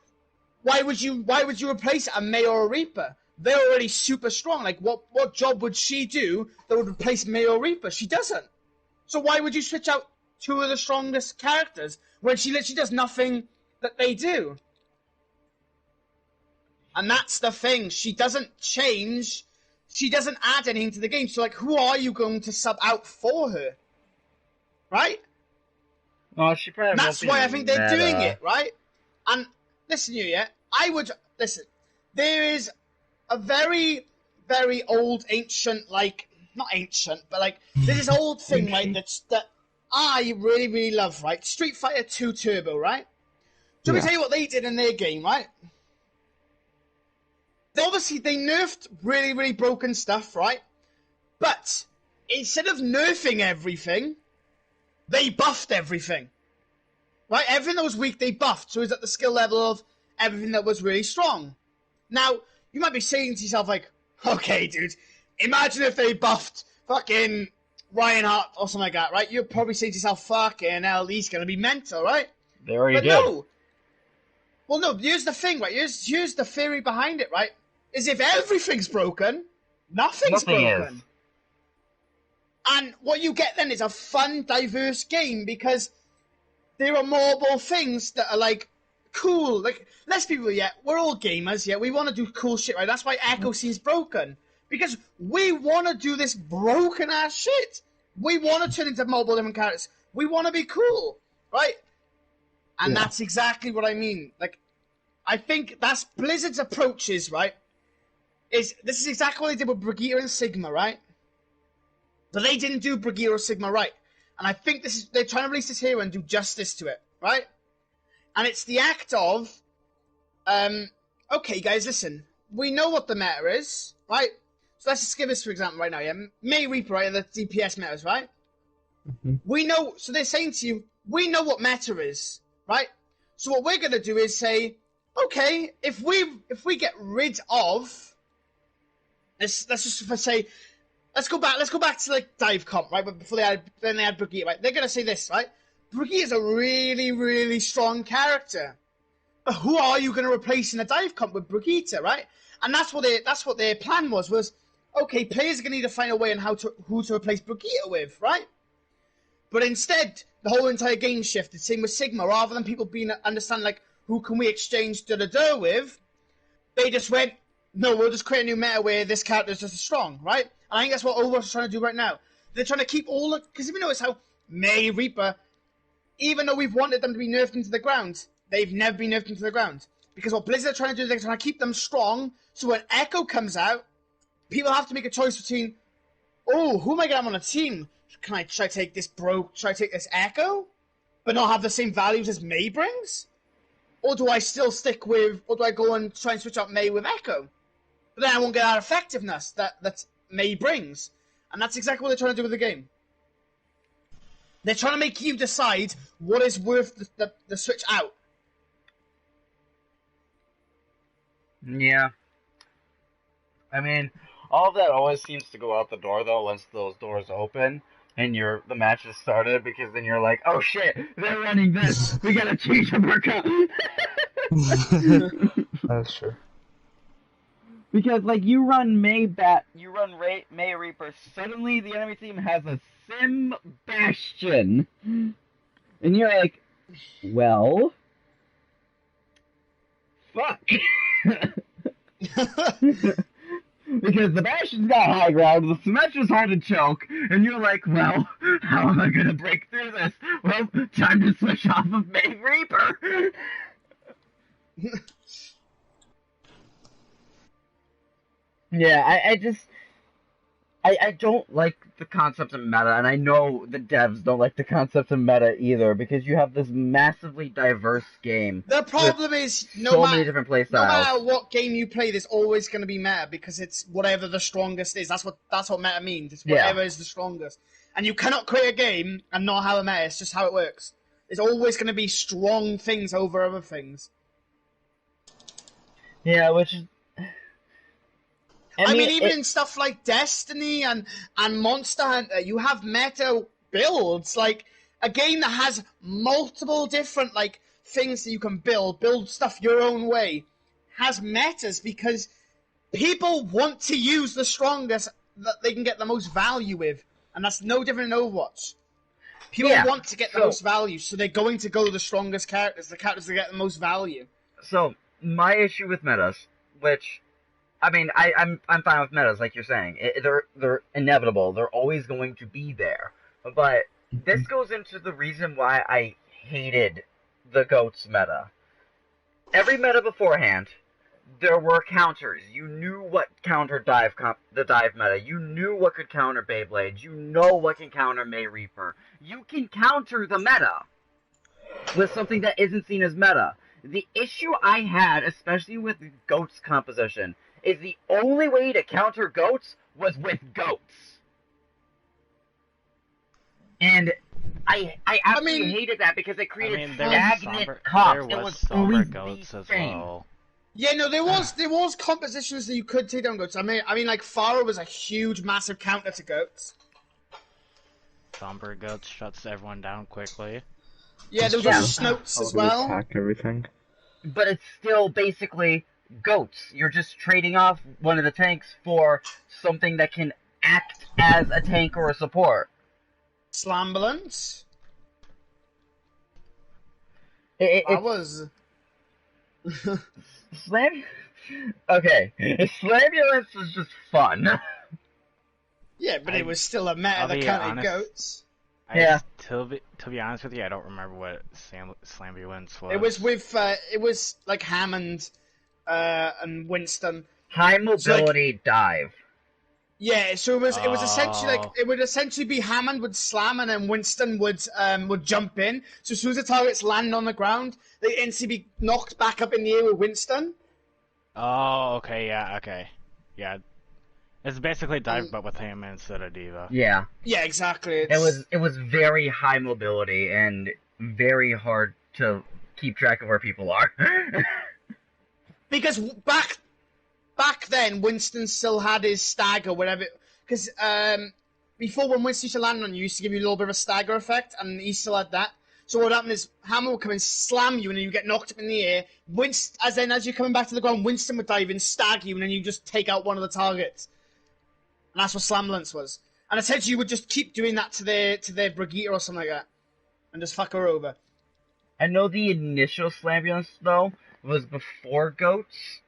why would you replace a May or a Reaper? They're already super strong. Like, what job would she do that would replace May or Reaper? She doesn't. So why would you switch out two of the strongest characters when she literally does nothing that they do? And that's the thing. She doesn't change. She doesn't add anything to the game. So, like, who are you going to sub out for her? Right? Well, she probably that's why I think they're doing it, right? And listen, listen. There is a very, very old, ancient, like, not ancient, but like, there's this old thing, right, that I really, really love, right? Street Fighter 2 Turbo, right? So let me tell you what they did in their game, right? Obviously, they nerfed really, really broken stuff, right? But instead of nerfing everything, they buffed everything. Right? Everything that was weak, they buffed. So it's at the skill level of everything that was really strong. Now, you might be saying to yourself, like, okay, dude, imagine if they buffed fucking Reinhardt or something like that, right? You're probably saying to yourself, fucking hell, he's going to be mental, right? They already did. No. Well, no, here's the thing, right? Here's the theory behind it, right? Is if everything's broken, nothing broken. Is. And what you get then is a fun, diverse game because there are more things that are like cool. Like, let's be real, we're all gamers, we want to do cool shit, right? That's why Echo seems broken. Because we want to do this broken ass shit. We want to turn into mobile different characters. We want to be cool, right? And that's exactly what I mean. Like, I think that's Blizzard's approaches, right? This is exactly what they did with Brigitte and Sigma, right? But they didn't do Brigitte or Sigma right. And I think they're trying to release this here and do justice to it, right? And it's the act of, okay, guys, listen. We know what the meta is, right? So let's just give this for example right now, May Reaper, right? The DPS metas, right? Mm-hmm. We know, so they're saying to you, we know what meta is, right? So what we're going to do is say, okay, if we get rid of let's just say, let's go back to like dive comp, right? But before they had Brigitte, right? They're gonna say this, right? Brigitte is a really, really strong character, but who are you gonna replace in a dive comp with Brigitte, right? And that's what their plan was okay, players are gonna need to find a way on who to replace Brigitte with, right? But instead, the whole entire game shifted. Same with Sigma, rather than people understand like who can we exchange with, they just went, no, we'll just create a new meta where this character is just as strong, right? And I think that's what Overwatch is trying to do right now. They're trying to keep because if you notice how May Reaper, even though we've wanted them to be nerfed into the ground, they've never been nerfed into the ground. Because what Blizzard are trying to do is they're trying to keep them strong, so when Echo comes out, people have to make a choice between, oh, who am I going to have on a team? Should I take this Should I take this Echo, but not have the same values as May brings? Or do I still or do I go and try and switch out May with Echo? But then I won't get that effectiveness that May brings. And that's exactly what they're trying to do with the game. They're trying to make you decide what is worth the switch out. Yeah. I mean, all of that always seems to go out the door, though, once those doors open and the match has started, because then you're like, oh shit, they're running this, we gotta change up our cut. That's true. Because, like, you run May Reaper, suddenly the enemy team has a Sim Bastion. And you're like, well, fuck. Because the Bastion's got high ground, the Symmetra's hard to choke, and you're like, well, how am I gonna break through this? Well, time to switch off of May Reaper. Yeah, I don't like the concept of meta, and I know the devs don't like the concept of meta either, because you have this massively diverse game. The problem is, many different play styles. No matter what game you play, there's always going to be meta, because it's whatever the strongest is. That's what meta means. It's whatever is the strongest. And you cannot create a game and not have a meta. It's just how it works. There's always going to be strong things over other things. Yeah, which is... I mean, even in stuff like Destiny and Monster Hunter, you have meta builds. Like, a game that has multiple different, like, things that you can build stuff your own way, has metas because people want to use the strongest that they can get the most value with. And that's no different in Overwatch. People want to get the most value, so they're going to go the strongest characters, the characters that get the most value. So, my issue with metas, which... I mean, I'm fine with metas, like you're saying. They're inevitable. They're always going to be there. But this goes into the reason why I hated the GOATS meta. Every meta beforehand, there were counters. You knew what countered the dive meta. You knew what could counter Beyblade. You know what can counter May Reaper. You can counter the meta with something that isn't seen as meta. The issue I had, especially with GOATS composition, is the only way to counter GOATS was with GOATS. And I absolutely hated that because it created stagnant comps. There was always GOATS as same. well. Yeah, no, there was compositions that you could take down GOATS. I mean, like Pharah was a huge, massive counter to GOATS. Somber GOATS shuts everyone down quickly. Yeah, there was also Snoats as well. Attack everything. But it's still basically GOATS. You're just trading off one of the tanks for something that can act as a tank or a support. Slambulance? Was... Slam... Okay. Slambulance was just fun. Yeah, but it was still a meta that counted GOATS. To be honest with you, I don't remember what Slambulance was. It was like Hammond and Winston. High mobility dive. Yeah, so it was essentially like it would essentially be Hammond would slam and then Winston would jump in. So as soon as the targets land on the ground, they instantly be knocked back up in the air with Winston. Oh, okay, yeah. It's basically dive, but with him instead of Diva. Yeah. Yeah, exactly. It was very high mobility and very hard to keep track of where people are. Because back then, Winston still had his stagger, whatever. Because before, when Winston used to land on you, used to give you a little bit of a stagger effect, and he still had that. So what happened is Hammer would come and slam you, and then you get knocked up in the air. As you're coming back to the ground, Winston would dive in, stagger you, and then you just take out one of the targets. And that's what Slamlance was. And essentially, you would just keep doing that to their Brigitte or something like that, and just fuck her over. I know the initial Slambulance, though, was before Goats,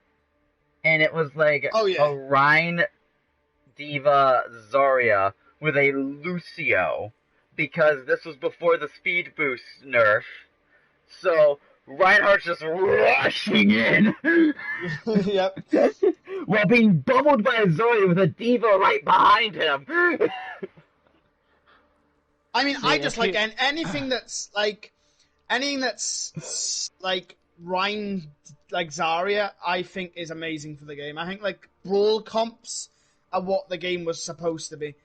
and it was like a Rhine Diva Zarya with a Lucio, because this was before the speed boost nerf. So Reinhardt's just rushing in. Yep. While being bubbled by a Zarya with a Diva right behind him. I mean, I just like anything that's like Rhine, like Zarya, I think is amazing for the game. I think like brawl comps are what the game was supposed to be.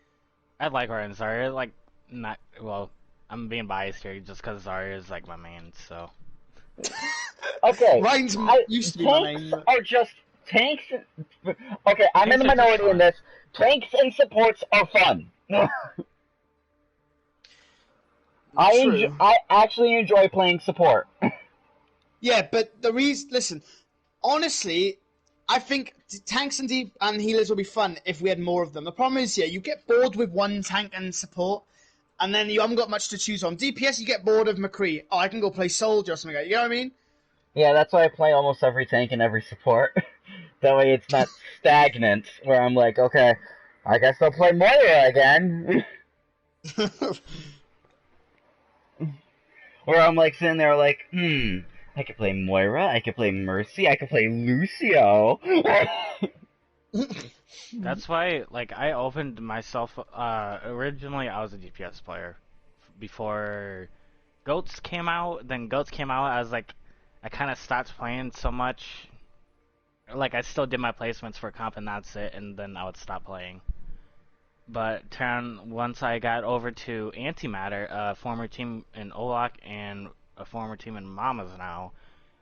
I like Rhine Zarya, like not well. I'm being biased here just because Zarya is like my main, so. Okay, Rhine's used to be my main. Are just tanks. Okay, I'm in the minority in this. Tanks and supports are fun. I actually enjoy playing support. Yeah, but listen, honestly, I think tanks and healers would be fun if we had more of them. The problem is, you get bored with one tank and support, and then you haven't got much to choose on. DPS, you get bored of McCree. Oh, I can go play Soldier or something like that. You know what I mean? Yeah, that's why I play almost every tank and every support. That way it's not stagnant, where I'm like, okay, I guess I'll play Moira again. Where I'm like sitting there like, I could play Moira, I could play Mercy, I could play Lucio. That's why, like, I opened myself, originally I was a DPS player. Before Goats came out, I was like, I kind of stopped playing so much. Like, I still did my placements for comp and that's it, and then I would stop playing. But once I got over to Antimatter, a former team in OLOC and a former team in Mamas now,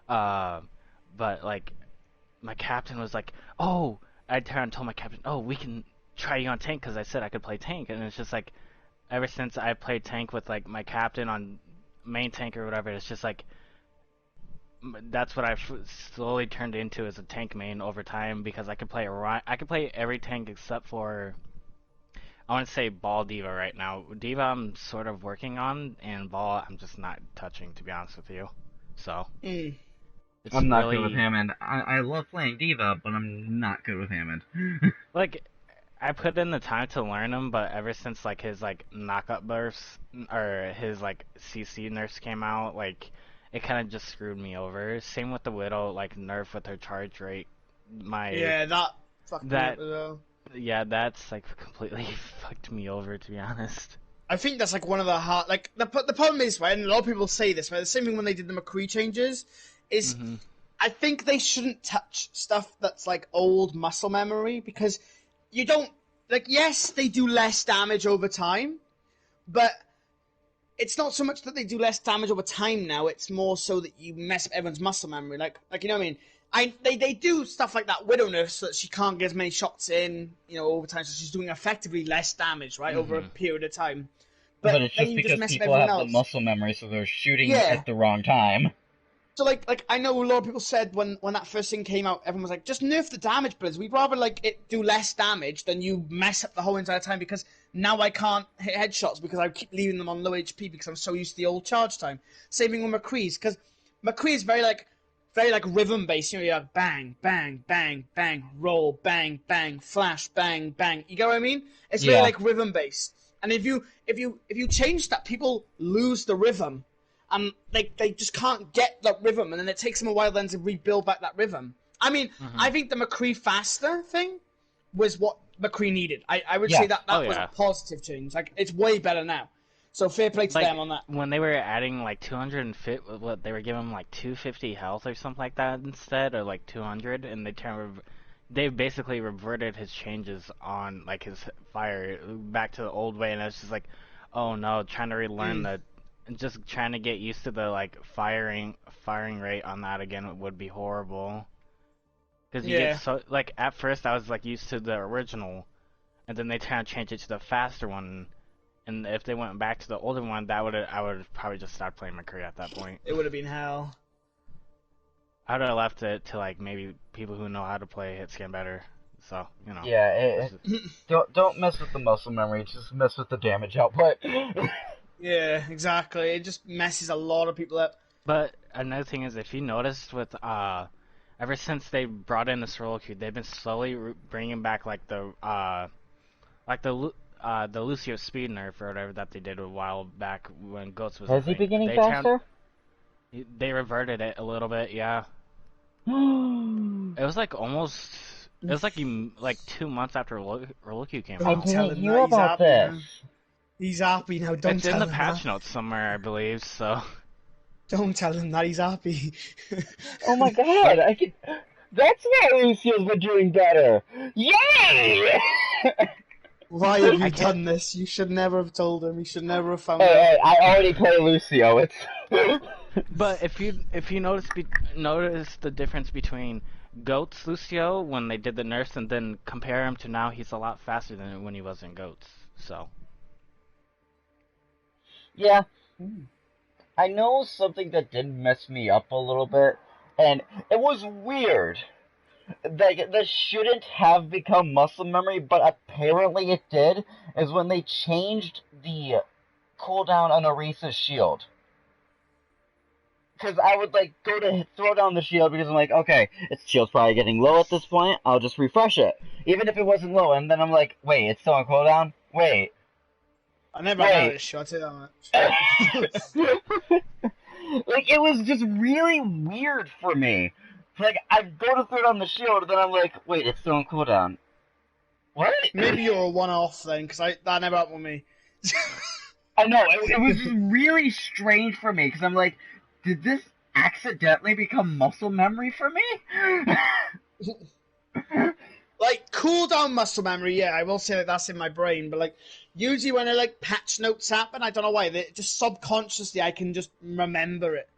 but like, my captain was like, oh, I turned and told my captain, oh, we can try you on tank, because I said I could play tank, and it's just like, ever since I played tank with like my captain on main tank or whatever, it's just like, that's what I've slowly turned into as a tank main over time, because I could play every tank except for, I want to say Ball Diva right now. Diva I'm sort of working on, and Ball I'm just not touching, to be honest with you. So I'm not good with Hammond. I love playing Diva, but I'm not good with Hammond. Like, I put in the time to learn him, but ever since like his like knockup bursts or his like CC nerfs came out, like it kind of just screwed me over. Same with the Widow, like nerf with her charge rate. That fucked me up as well. Yeah, that's like completely fucked me over, to be honest. I think that's like one of the hard. Like the problem is, right, and a lot of people say this, right. The same thing when they did the McCree changes, is I think they shouldn't touch stuff that's like old muscle memory, because you don't like. Yes, they do less damage over time, but it's not so much that they do less damage over time now. It's more so that you mess up everyone's muscle memory. Like you know what I mean. They do stuff like that Widow nerf so that she can't get as many shots in, over time, so she's doing effectively less damage, right, over a period of time. But it's just because people have the muscle memory, so they're shooting at the wrong time. So like I know a lot of people said when that first thing came out, everyone was like, just nerf the damage bullets. We'd rather like it do less damage than you mess up the whole entire time, because now I can't hit headshots because I keep leaving them on low HP because I'm so used to the old charge time. Same thing with McCree's, because McCree is very rhythm based. You have bang, bang, bang, bang, roll, bang, bang, flash, bang, bang. You get what I mean? It's very like rhythm based. And if you change that, people lose the rhythm, and they just can't get that rhythm, and then it takes them a while then to rebuild back that rhythm. I mean, I think the McCree faster thing was what McCree needed. I would say that was a positive change. Like, it's way better now. So fair play to them on that. When they were adding like 250, what they were giving him like 250 health or something like that instead, or like 200, and they basically reverted his changes on like his fire back to the old way, and it's just like, oh no, trying to relearn just trying to get used to the like firing rate on that again would be horrible. Because you get so, like, at first I was, like, used to the original, and then they kind of changed it to the faster one, and if they went back to the older one, I would have probably just stopped playing McCree at that point. It would have been hell. I would have left it to, like, maybe people who know how to play hit scan better, so, you know. Yeah, don't mess with the muscle memory, just mess with the damage output. Yeah, exactly. It just messes a lot of people up. But another thing is, if you noticed with, ever since they brought in the solo queue, they've been slowly bringing back, like, the Lucio speed nerf or whatever that they did a while back when Goats was. Is he beginning faster? They reverted it a little bit, yeah. It was like almost. It was like 2 months after OLOC came out. I didn't hear about this. He's happy now. Don't tell him. It's in the patch notes somewhere, I believe. So. Don't tell him that he's happy. Oh my god! That's why Lucio's been doing better. Yay! Why have you done this? You should never have told him. You should never have found out. Hey, I already play Lucio. It's. But if you notice the difference between Goats Lucio when they did the nerfs and then compare him to now, he's a lot faster than when he was in Goats. So. Yeah. I know something that did mess me up a little bit, and it was weird. That shouldn't have become muscle memory, but apparently it did, is when they changed the cooldown on Orisa's shield. Because I would, like, go to throw down the shield because I'm like, okay, its shield's probably getting low at this point, I'll just refresh it. Even if it wasn't low, and then I'm like, wait, it's still on cooldown? Wait. I never noticed, I'll tell you that much. Like, it was just really weird for me. Like, I go to throw down the shield, and then I'm like, wait, it's still on cooldown. What? Maybe you're a one-off then, because that never happened with me. I know, it was just really strange for me, because I'm like, did this accidentally become muscle memory for me? Like, cooldown muscle memory, yeah, I will say that that's in my brain, but, like, usually when, like, patch notes happen, I don't know why, just subconsciously I can just remember it.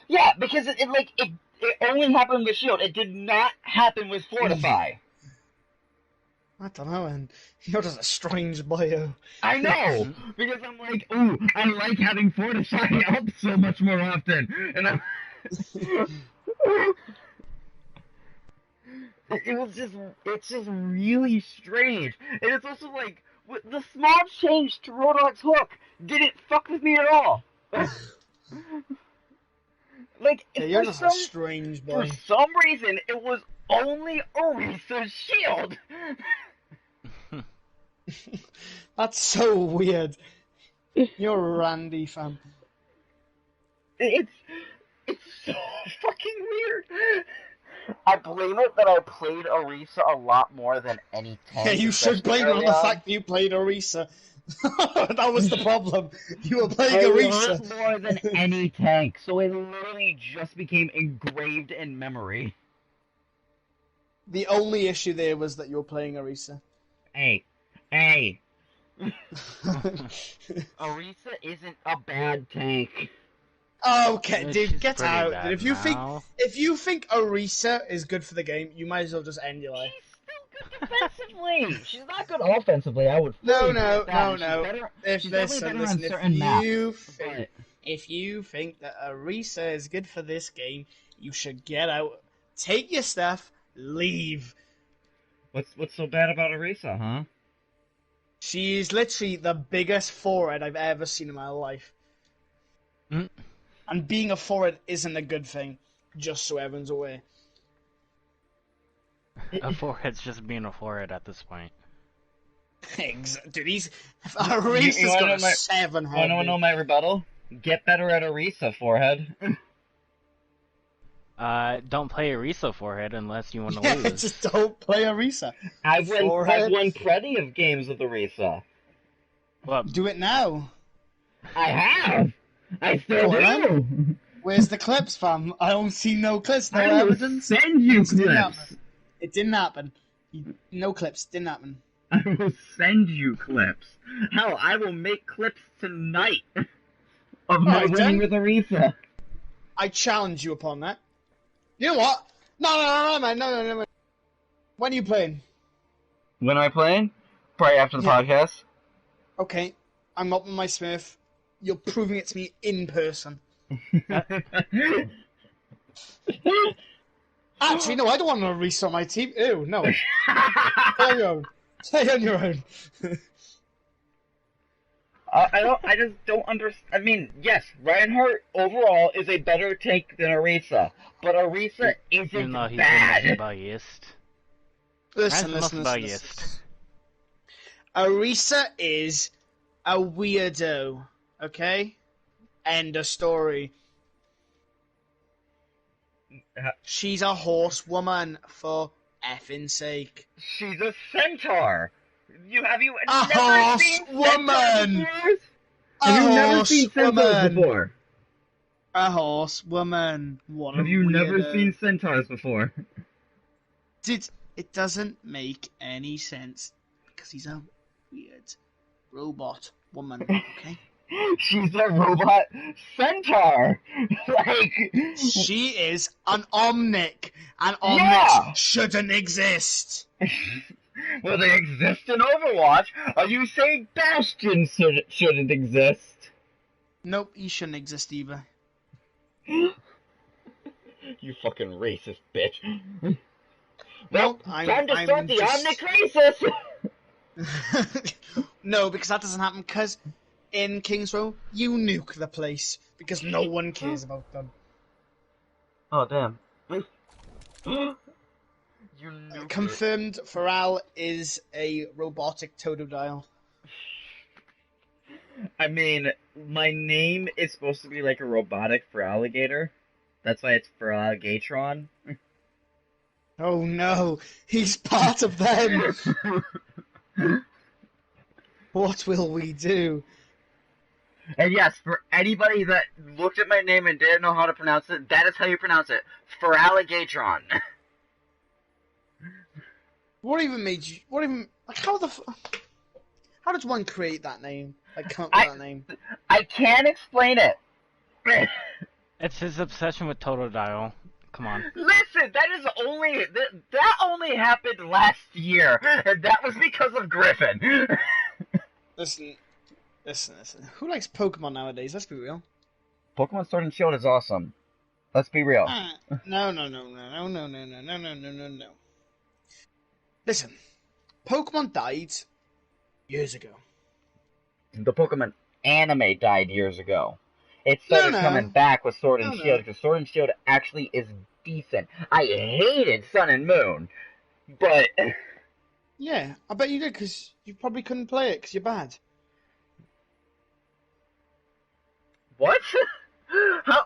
Yeah, because it only happened with Shield. It did not happen with Fortify. I don't know, and you're just a strange bio. I know, because I'm like, ooh, I like having Fortify up so much more often, and I'm... It's just really strange. And it's also like, the small change to Rodog's hook didn't fuck with me at all. Like, yeah, you're just a strange boy. For some reason, it was only Orisa's shield. That's so weird. You're a Randy fan. It's so fucking weird. I blame it that I played Orisa a lot more than any tank. Yeah, you should blame it on the fact that you played Orisa. That was the problem. You were playing Orisa more than any tank, so it literally just became engraved in memory. The only issue there was that you were playing Orisa. Hey. Orisa isn't a bad tank. Okay, dude, get out. Dude, if you think Orisa is good for the game, you might as well just end your life. She's still good defensively. She's not good offensively. I would. No. If you think that Orisa is good for this game, you should get out, take your stuff, leave. What's so bad about Orisa, huh? She's literally the biggest forehead I've ever seen in my life. Mm. And being a forehead isn't a good thing, just so everyone's aware. A forehead's just being a forehead at this point. Dude, Orisa's got a 7 head. Want to know my rebuttal? Get better at Orisa, forehead. Don't play Orisa, forehead, unless you want to lose. Just don't play Orisa. I've won plenty of games with Orisa. Well, do it now. I have. I still do. Where's the clips, fam? I don't see no clips. I will send you clips. It didn't happen. No clips. Didn't happen. I will send you clips. Hell, I will make clips tonight of my winning with Orisa. I challenge you upon that. You know what? No, man. When are you playing? When am I playing? Probably after the podcast. Okay, I'm up with my Smurf. You're proving it to me in person. Actually, no, I don't want to restart my team. Ew, no. Stay on your own. Stay on your own. I just don't understand. I mean, yes, Reinhardt overall is a better tank than Orisa, but Orisa isn't Even though he's bad. the most biased. Listen. Orisa is a weirdo, okay? End of story. She's a horsewoman, for effing sake. She's a centaur. Have you A never seen horsewoman. Have you never seen centaurs before? A horsewoman. What Have you never seen centaurs before? It doesn't make any sense because he's a weird robot woman. Okay. She's a robot centaur. She is an Omnic, and Omnics shouldn't exist. Well, they exist in Overwatch. Are you saying Bastion shouldn't exist? Nope, he shouldn't exist either. You fucking racist bitch. Well, time to start the Omnic crisis. No, because that doesn't happen. Because in Kings Row, you nuke the place because no one cares about them. Oh damn! Confirmed. Pharrell is a robotic Totodile. I mean, my name is supposed to be like a robotic for alligator. That's why it's for Alligatron. Oh no, he's part of them. What will we do? And yes, for anybody that looked at my name and didn't know how to pronounce it, that is how you pronounce it. For Alligatron. What even made you? What even? Like, how does one create that name? Like, come up with that name. I can't explain it. It's his obsession with Totodile. Come on. Listen, that only happened last year, and that was because of Griffin. Listen. Who likes Pokemon nowadays? Let's be real. Pokemon Sword and Shield is awesome. Let's be real. No. Listen, Pokemon died years ago. The Pokemon anime died years ago. It started coming back with Sword and Shield, because Sword and Shield actually is decent. I hated Sun and Moon, but... Yeah, I bet you did, because you probably couldn't play it, because you're bad. What?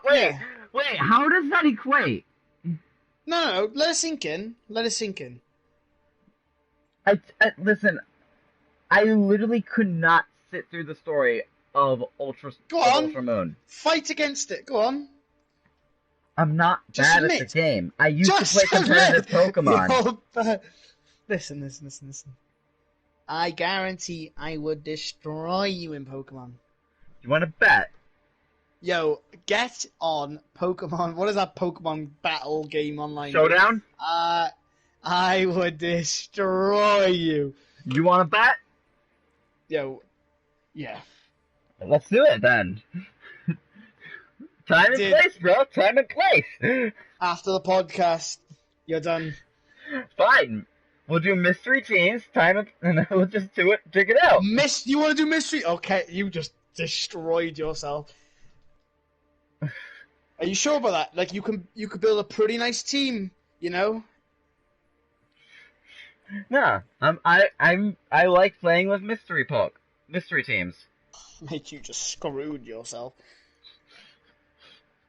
Wait, how does that equate? No, let it sink in. Listen, I literally could not sit through the story of Ultra Moon. Fight against it. Go on. I'm not bad at the game. I used to play competitive Pokemon. Listen. I guarantee I would destroy you in Pokemon. You want to bet? Yo, get on Pokemon. What is that Pokemon battle game online? Showdown? I would destroy you. You want to bet? Yo, yeah. Let's do it then. Time and place, bro. Time and place. After the podcast, you're done. Fine. We'll do mystery teams. And then we'll just do it. Dig it out. You want to do mystery? Okay, you just destroyed yourself. Are you sure about that? Like, you could build a pretty nice team, you know? Yeah, I like playing with mystery teams. Mate, you just screwed yourself.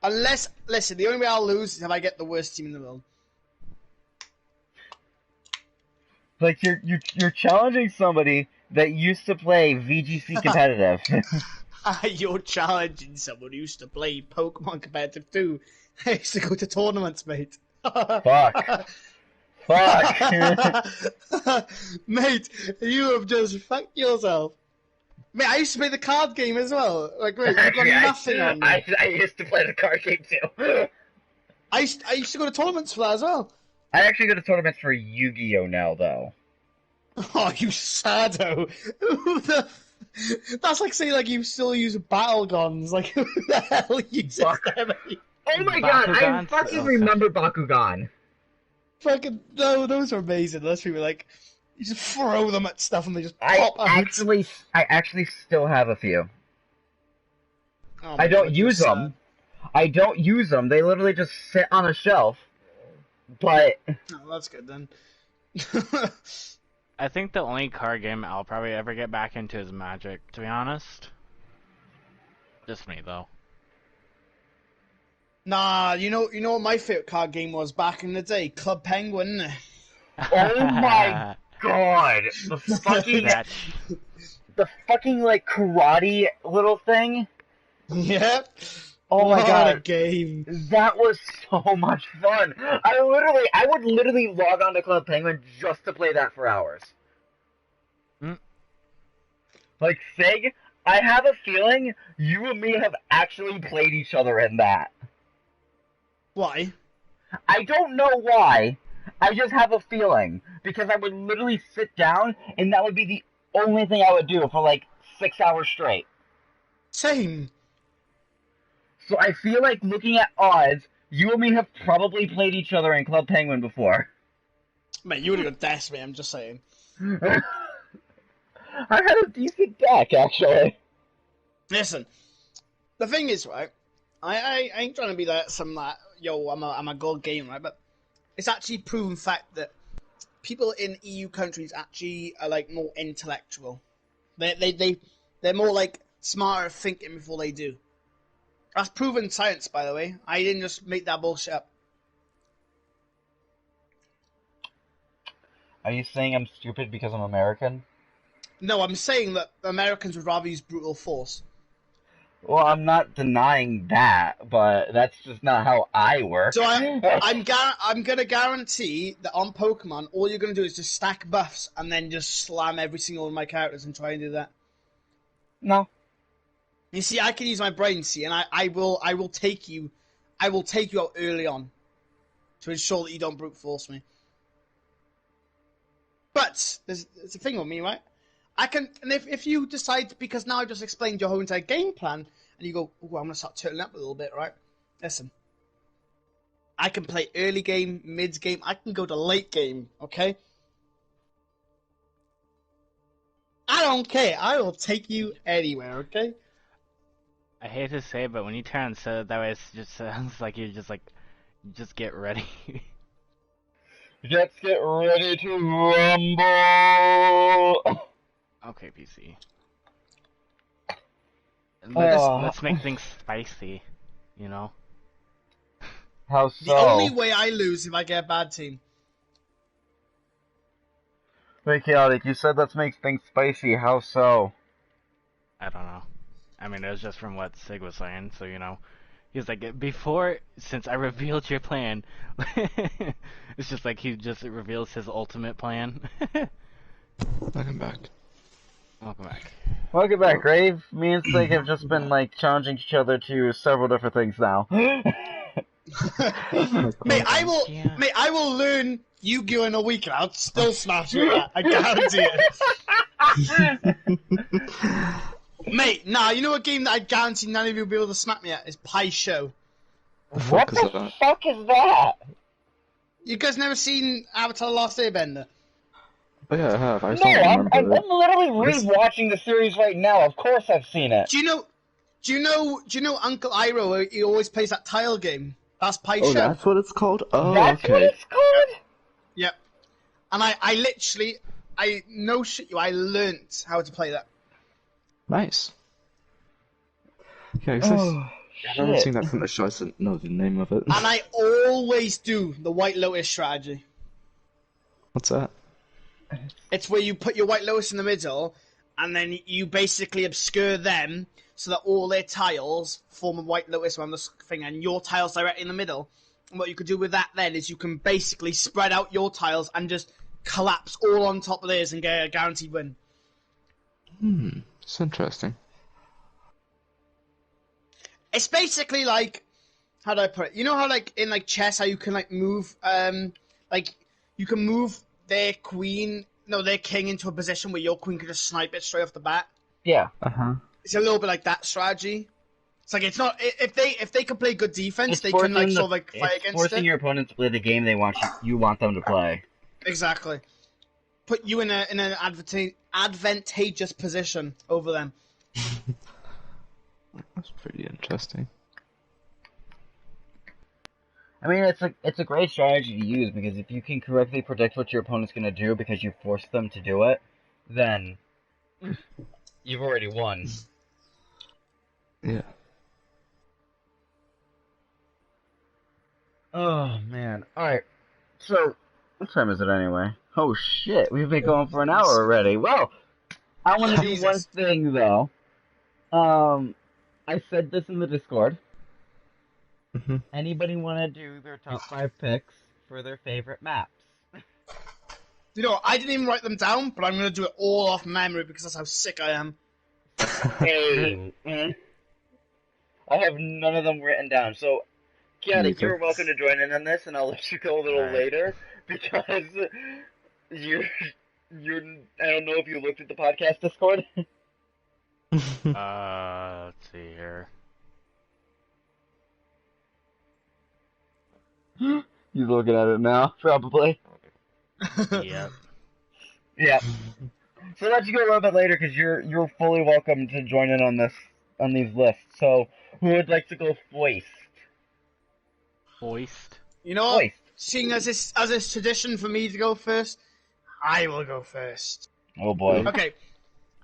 Listen, the only way I'll lose is if I get the worst team in the world. Like, you're challenging somebody that used to play VGC competitive. You're challenging someone who used to play Pokemon competitive too. I used to go to tournaments, mate. Fuck. Mate, you have just fucked yourself. Mate, I used to play the card game as well. Like, wait, you've got nothing on me. I used to play the card game too. I used to go to tournaments for that as well. I actually go to tournaments for Yu-Gi-Oh now, though. Oh, you sado! That's like saying like you still use battle guns. Like who the hell uses them? Oh my god, I fucking remember Bakugan. Fucking no, those are amazing. Those people like you just throw them at stuff and they just pop out. I actually still have a few. Oh I don't God, use them. I don't use them. They literally just sit on a shelf. But oh, that's good then. I think the only card game I'll probably ever get back into is Magic, to be honest. Just me, though. Nah, you know what my favorite card game was back in the day? Club Penguin. oh my god, the fucking like karate little thing. Yep. Oh my god, a game! That was so much fun. I would literally log on to Club Penguin just to play that for hours. Like Sig, I have a feeling you and me have actually played each other in that. Why? I don't know why. I just have a feeling because I would literally sit down and that would be the only thing I would do for like 6 hours straight. Same. So I feel like looking at odds, you and me have probably played each other in Club Penguin before. Mate, you would have got death me, I'm just saying. I had a decent deck, actually. Listen, the thing is, right, I ain't trying to be like yo, I'm a god gamer, right, but it's actually proven fact that people in EU countries actually are, like, more intellectual. They're more, like, smarter thinking before they do. That's proven science, by the way. I didn't just make that bullshit up. Are you saying I'm stupid because I'm American? No, I'm saying that Americans would rather use brute force. Well, I'm not denying that, but that's just not how I work. So I'm gonna guarantee that on Pokemon, all you're gonna do is just stack buffs and then just slam every single one of my characters and try and do that. No. You see, I can use my brain, see, and I will take you out early on to ensure that you don't brute force me. But there's a thing with me, right? I can, and if you decide, because now I've just explained your whole entire game plan, and you go, oh, I'm gonna start turning up a little bit, right? Listen, I can play early game, mid game, I can go to late game, okay? I don't care. I will take you anywhere, okay? I hate to say it, but when you turn and say it that way, it just sounds like you're just like, just get ready. Let's get ready to rumble! Okay, PC. Let's make things spicy, you know? How so? The only way I lose if I get a bad team. Wait, Chaotic, you said let's make things spicy. How so? I don't know. I mean, it was just from what Sig was saying, so you know. He was like, before, since I revealed your plan, it's just like he just reveals his ultimate plan. Welcome back. Welcome back. Welcome back, Grave. Me and Sig have just been, like, challenging each other to several different things now. Mate, I will learn Yu-Gi-Oh! In a week and I'll still smash you at that. I guarantee it. Mate, nah, you know what game that I guarantee none of you will be able to smack me at? Is Pie Show. What the fuck is that? You guys never seen Avatar: The Last Airbender? Oh yeah, I have. I'm literally rewatching the series right now. Of course I've seen it. Do you know Uncle Iroh? He always plays that tile game. That's Pie Show. Oh, that's what it's called? Oh, that's okay. What it's called? Yep. And I literally, no shit you, I learnt how to play that. Nice. Yeah, I haven't seen that from the show. I didn't know the name of it. And I always do the White Lotus strategy. What's that? It's where you put your White Lotus in the middle, and then you basically obscure them so that all their tiles form a White Lotus around the thing, and your tiles directly in the middle. And what you could do with that then is you can basically spread out your tiles and just collapse all on top of theirs and get a guaranteed win. It's interesting. It's basically like, how do I put it? You know how like in like chess, how you can like move like you can move their king into a position where your queen can just snipe it straight off the bat. Yeah. It's a little bit like that strategy. It's like it's not if they can play good defense, they can fight against it. It's forcing your opponent to play the game you want them to play. Exactly. Put you in an advantageous position over them. That's pretty interesting. I mean, it's a great strategy to use because if you can correctly predict what your opponent's going to do because you forced them to do it, then you've already won. Yeah. Oh, man. Alright. So, what time is it anyway? Oh, shit. We've been going for an hour already. Well, I want to do one thing, though. I said this in the Discord. Anybody want to do their top 5 picks for their favorite maps? You know, I didn't even write them down, but I'm going to do it all off memory because that's how sick I am. Hey. I have none of them written down, so Kiana, you're welcome to join in on this, and I'll let you go a little later, because you're I don't know if you looked at the podcast Discord. Let's see here. He's looking at it now, probably. Yep. Yeah. So I'll let you go a little bit later, because you're fully welcome to join in on these lists. So, who would like to go first? Foist. You know what? Seeing as it's tradition for me to go first, I will go first. Oh boy. Okay.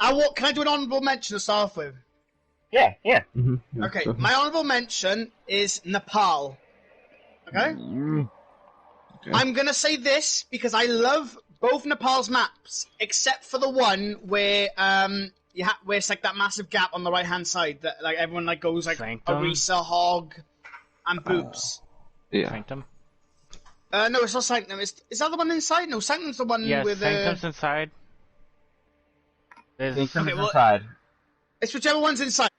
Can I do an honourable mention to start off with? Yeah. Okay, my honourable mention is Nepal. Okay? Okay. I'm gonna say this because I love both Nepal's maps, except for the one where where it's like that massive gap on the right hand side that like everyone like goes like Sanctum? Orisa, Hog, and Boobs. Yeah. Sanctum? No, it's not Sanctum. Is that the one inside? No, Sanctum's the one with Sanctum's inside. Sanctum's inside. It's whichever one's inside.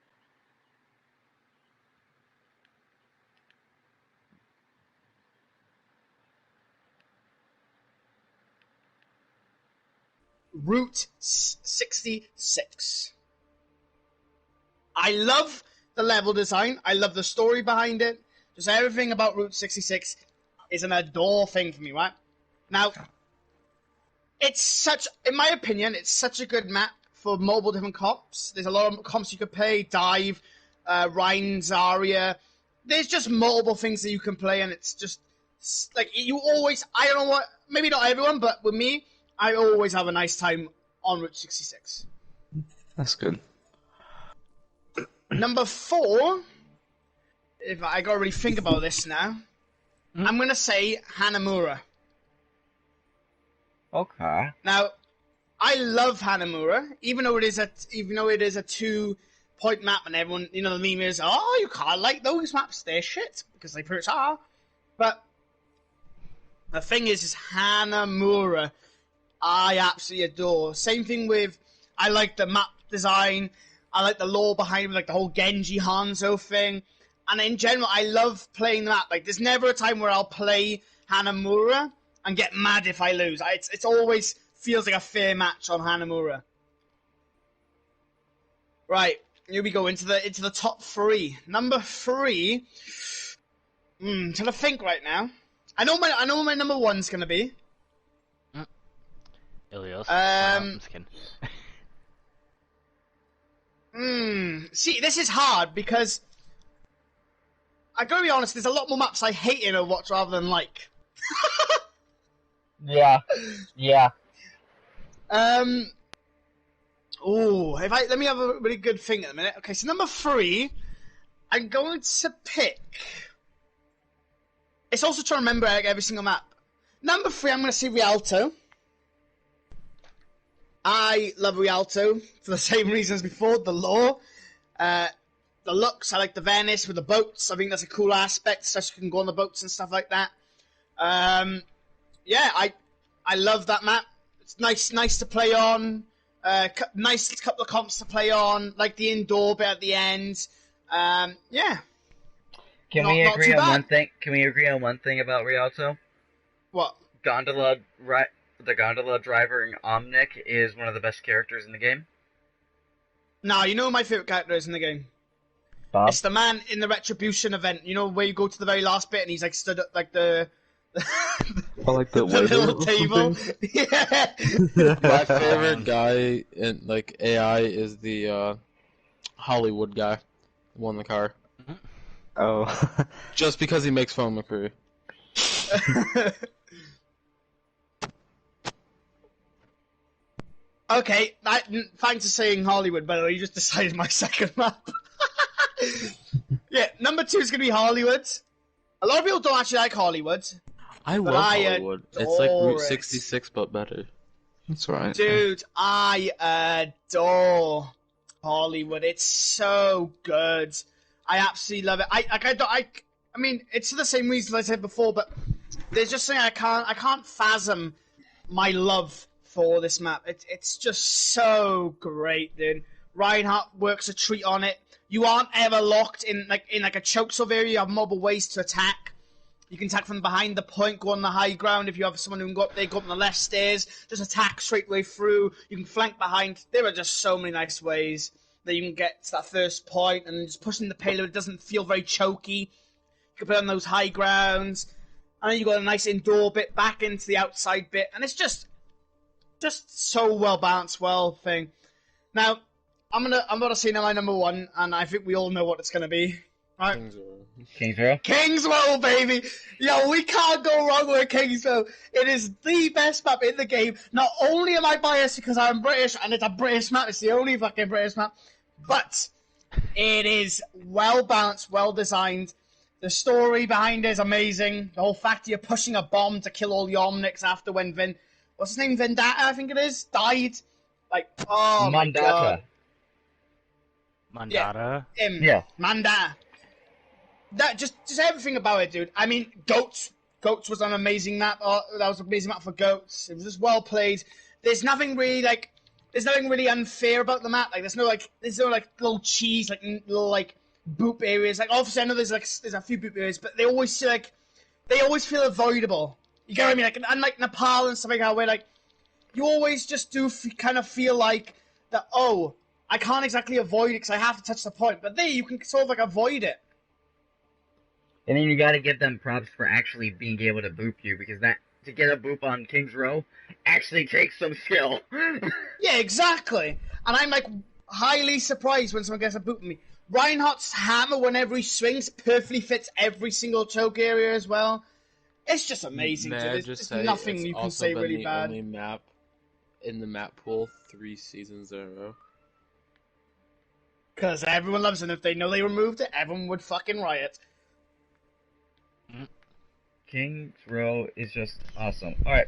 Route 66. I love the level design. I love the story behind it. Just everything about Route 66 is an adore thing for me, right? Now, in my opinion, it's such a good map for multiple different comps. There's a lot of comps you could play, Dive, Rhine, Zarya. There's just multiple things that you can play, and it's just, like, you always, I don't know what, maybe not everyone, but with me, I always have a nice time on Route 66. That's good. Number 4, if I gotta really think about this now, I'm gonna say Hanamura. Okay. Now, I love Hanamura, even though it is a 2-point map, and everyone, the meme is, oh, you can't like those maps, they're shit, because they pretty much are. But the thing is Hanamura, I absolutely adore. Same thing with, I like the map design, I like the lore behind it, like the whole Genji Hanzo thing, and in general, I love playing the map. Like, there's never a time where I'll play Hanamura and get mad if I lose. It's always feels like a fair match on Hanamura. Right, here we go into the top 3. Number 3. Trying to think right now. I know what my number 1's gonna be. Ilios. I'm just kidding. See, this is hard because I gotta be honest. There's a lot more maps I hate in Overwatch rather than like. Yeah. Let me have a really good thing in a minute. Okay, so number 3, I'm going to pick. It's also trying to remember every single map. Number 3, I'm going to say Rialto. I love Rialto for the same reasons before. The lore, the looks. I like the Venice with the boats. I think that's a cool aspect, especially you can go on the boats and stuff like that. Yeah, I love that map. It's nice to play on. Nice couple of comps to play on, like the indoor bit at the end. Yeah. Can we agree on one thing? Can we agree on one thing about Rialto? What? the gondola driver in Omnic is one of the best characters in the game? Nah, you know who my favorite character is in the game? Bob? It's the man in the Retribution event. You know where you go to the very last bit and he's like stood at like the like the little table. Yeah. My favorite guy in like AI is the Hollywood guy, who won the car. Oh. Just because he makes fun of McCree. Okay, thanks for saying Hollywood, by the way. You just decided my second map. Yeah, number 2 is going to be Hollywood. A lot of people don't actually like Hollywood. I love Hollywood. It's like Route 66, but better. That's right. Dude, I adore Hollywood. It's so good. I absolutely love it. I mean, it's for the same reason I said before, but there's just something I can't fathom my love for this map. It's just so great, dude. Reinhardt works a treat on it. You aren't ever locked in a choke sort of area. You have multiple ways to attack. You can attack from behind the point, go on the high ground. If you have someone who can go up there, go up on the left stairs, just attack straight way through. You can flank behind. There are just so many nice ways that you can get to that first point, and just pushing the payload, it doesn't feel very choky. You can put on those high grounds, and then you got a nice indoor bit back into the outside bit, and it's just so well balanced, thing. Now, I'm gonna say now my number 1, and I think we all know what it's gonna be. Right? Kingsville? Kingsville, baby! Yo, we can't go wrong with Kingsville. It is the best map in the game. Not only am I biased because I'm British, and it's a British map, it's the only fucking British map, but it is well balanced, well designed. The story behind it is amazing. The whole fact you're pushing a bomb to kill all the Omnics after when what's his name, Vendetta, I think it is, died. Like, oh my god. Mandata? Yeah. Mandata. That just everything about it, dude. I mean, Goats was an amazing map. That was an amazing map for Goats. It was just well played. There's nothing really unfair about the map. Like there's no little cheese, like little boop areas. Like obviously I know there's a few boop areas, but they always feel avoidable. You get what I mean? Like unlike Nepal and stuff like that, where you always just do kind of feel like that. Oh, I can't exactly avoid it because I have to touch the point. But there you can sort of avoid it. And then you gotta give them props for actually being able to boop you, because to get a boop on King's Row actually takes some skill. Yeah, exactly. And I'm highly surprised when someone gets a boop on me. Reinhardt's hammer, whenever he swings, perfectly fits every single choke area as well. It's just amazing. There's nothing you can say really bad. Only map in the map pool 3 seasons in a row. Because everyone loves it, and if they know they removed it, everyone would fucking riot. King's Row is just awesome. Alright,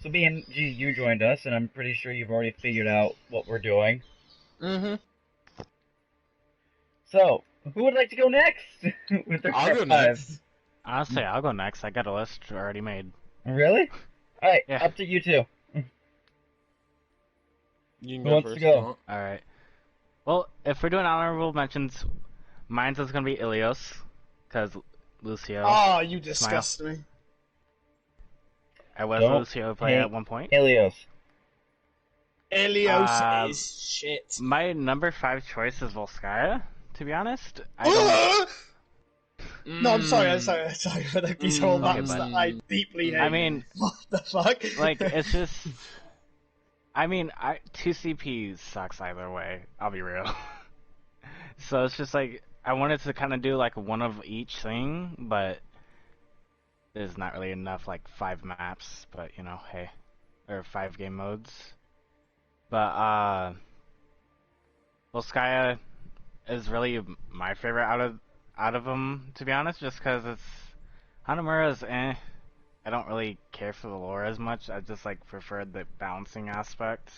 so BMG, you joined us, and I'm pretty sure you've already figured out what we're doing. Mm-hmm. So, who would like to go next? With their I'll go top 5? next. Honestly, I'll go next. I got a list already made. Really? Alright, Yeah. up to you two. You can Who go wants first. to go? Alright. Well, if we're doing honorable mentions, mine's is gonna be Ilios, because Lucio. Oh, you disgust me. I was Don't Lucio player at one point. Ilios. Elios is shit. My number 5 choice is Volskaya, to be honest. I don't... No, I'm sorry, but these are all maps that I deeply hate. I mean, what the fuck? like, it's just... I mean, 2CP sucks either way, I'll be real. So it's just like, I wanted to kind of do one of each thing, but there's not really enough 5 maps, but hey, or 5 game modes. But Volskaya is really my favorite out of them, to be honest, just because it's Hanamura's I don't really care for the lore as much. I just prefer the balancing aspect.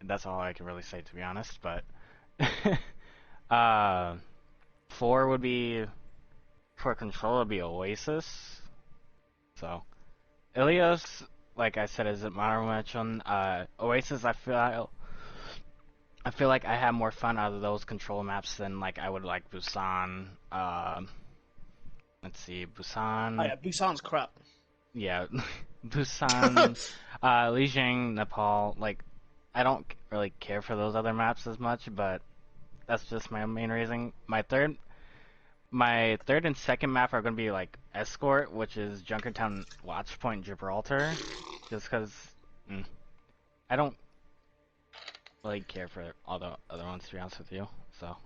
That's all I can really say, to be honest. But 4 would be, for control, would be Oasis. So Ilios, like I said, is a modern mention. Oasis, I feel like I have more fun out of those control maps than I would like Busan, let's see, Busan. Oh, yeah, Busan's crap. Yeah, Busan, Lijiang, Nepal. Like, I don't really care for those other maps as much, but that's just my main reason. My third and second map are gonna be like Escort, which is Junkertown, Watchpoint, Gibraltar, just because I don't really care for all the other ones, to be honest with you. So.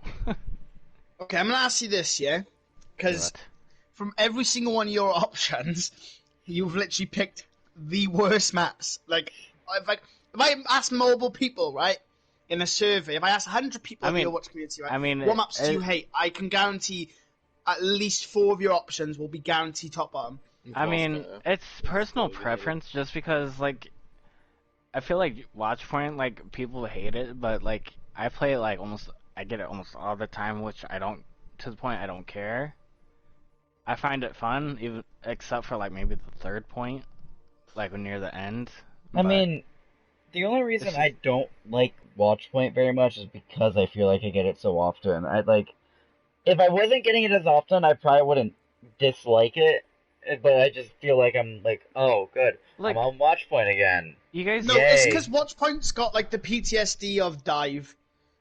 Okay, I'm gonna ask you this, yeah, because from every single one of your options, you've literally picked the worst maps. Like, if I ask mobile people, right, in a survey, if I ask 100 people in the Overwatch community, right, what maps do you hate? I can guarantee at least 4 of your options will be guaranteed top bottom. I mean, it's personal preference, just because, like, I feel like Watchpoint, like, people hate it, but, like, I play it, like, I get it almost all the time, which to the point I don't care. I find it fun, even except for like maybe the third point, like near the end. I mean, the only reason I don't like Watchpoint very much is because I feel like I get it so often. If I wasn't getting it as often, I probably wouldn't dislike it. But I just feel like I'm like, oh, good, I'm on Watchpoint again. You guys, no, it's because Watchpoint's got like the PTSD of Dive.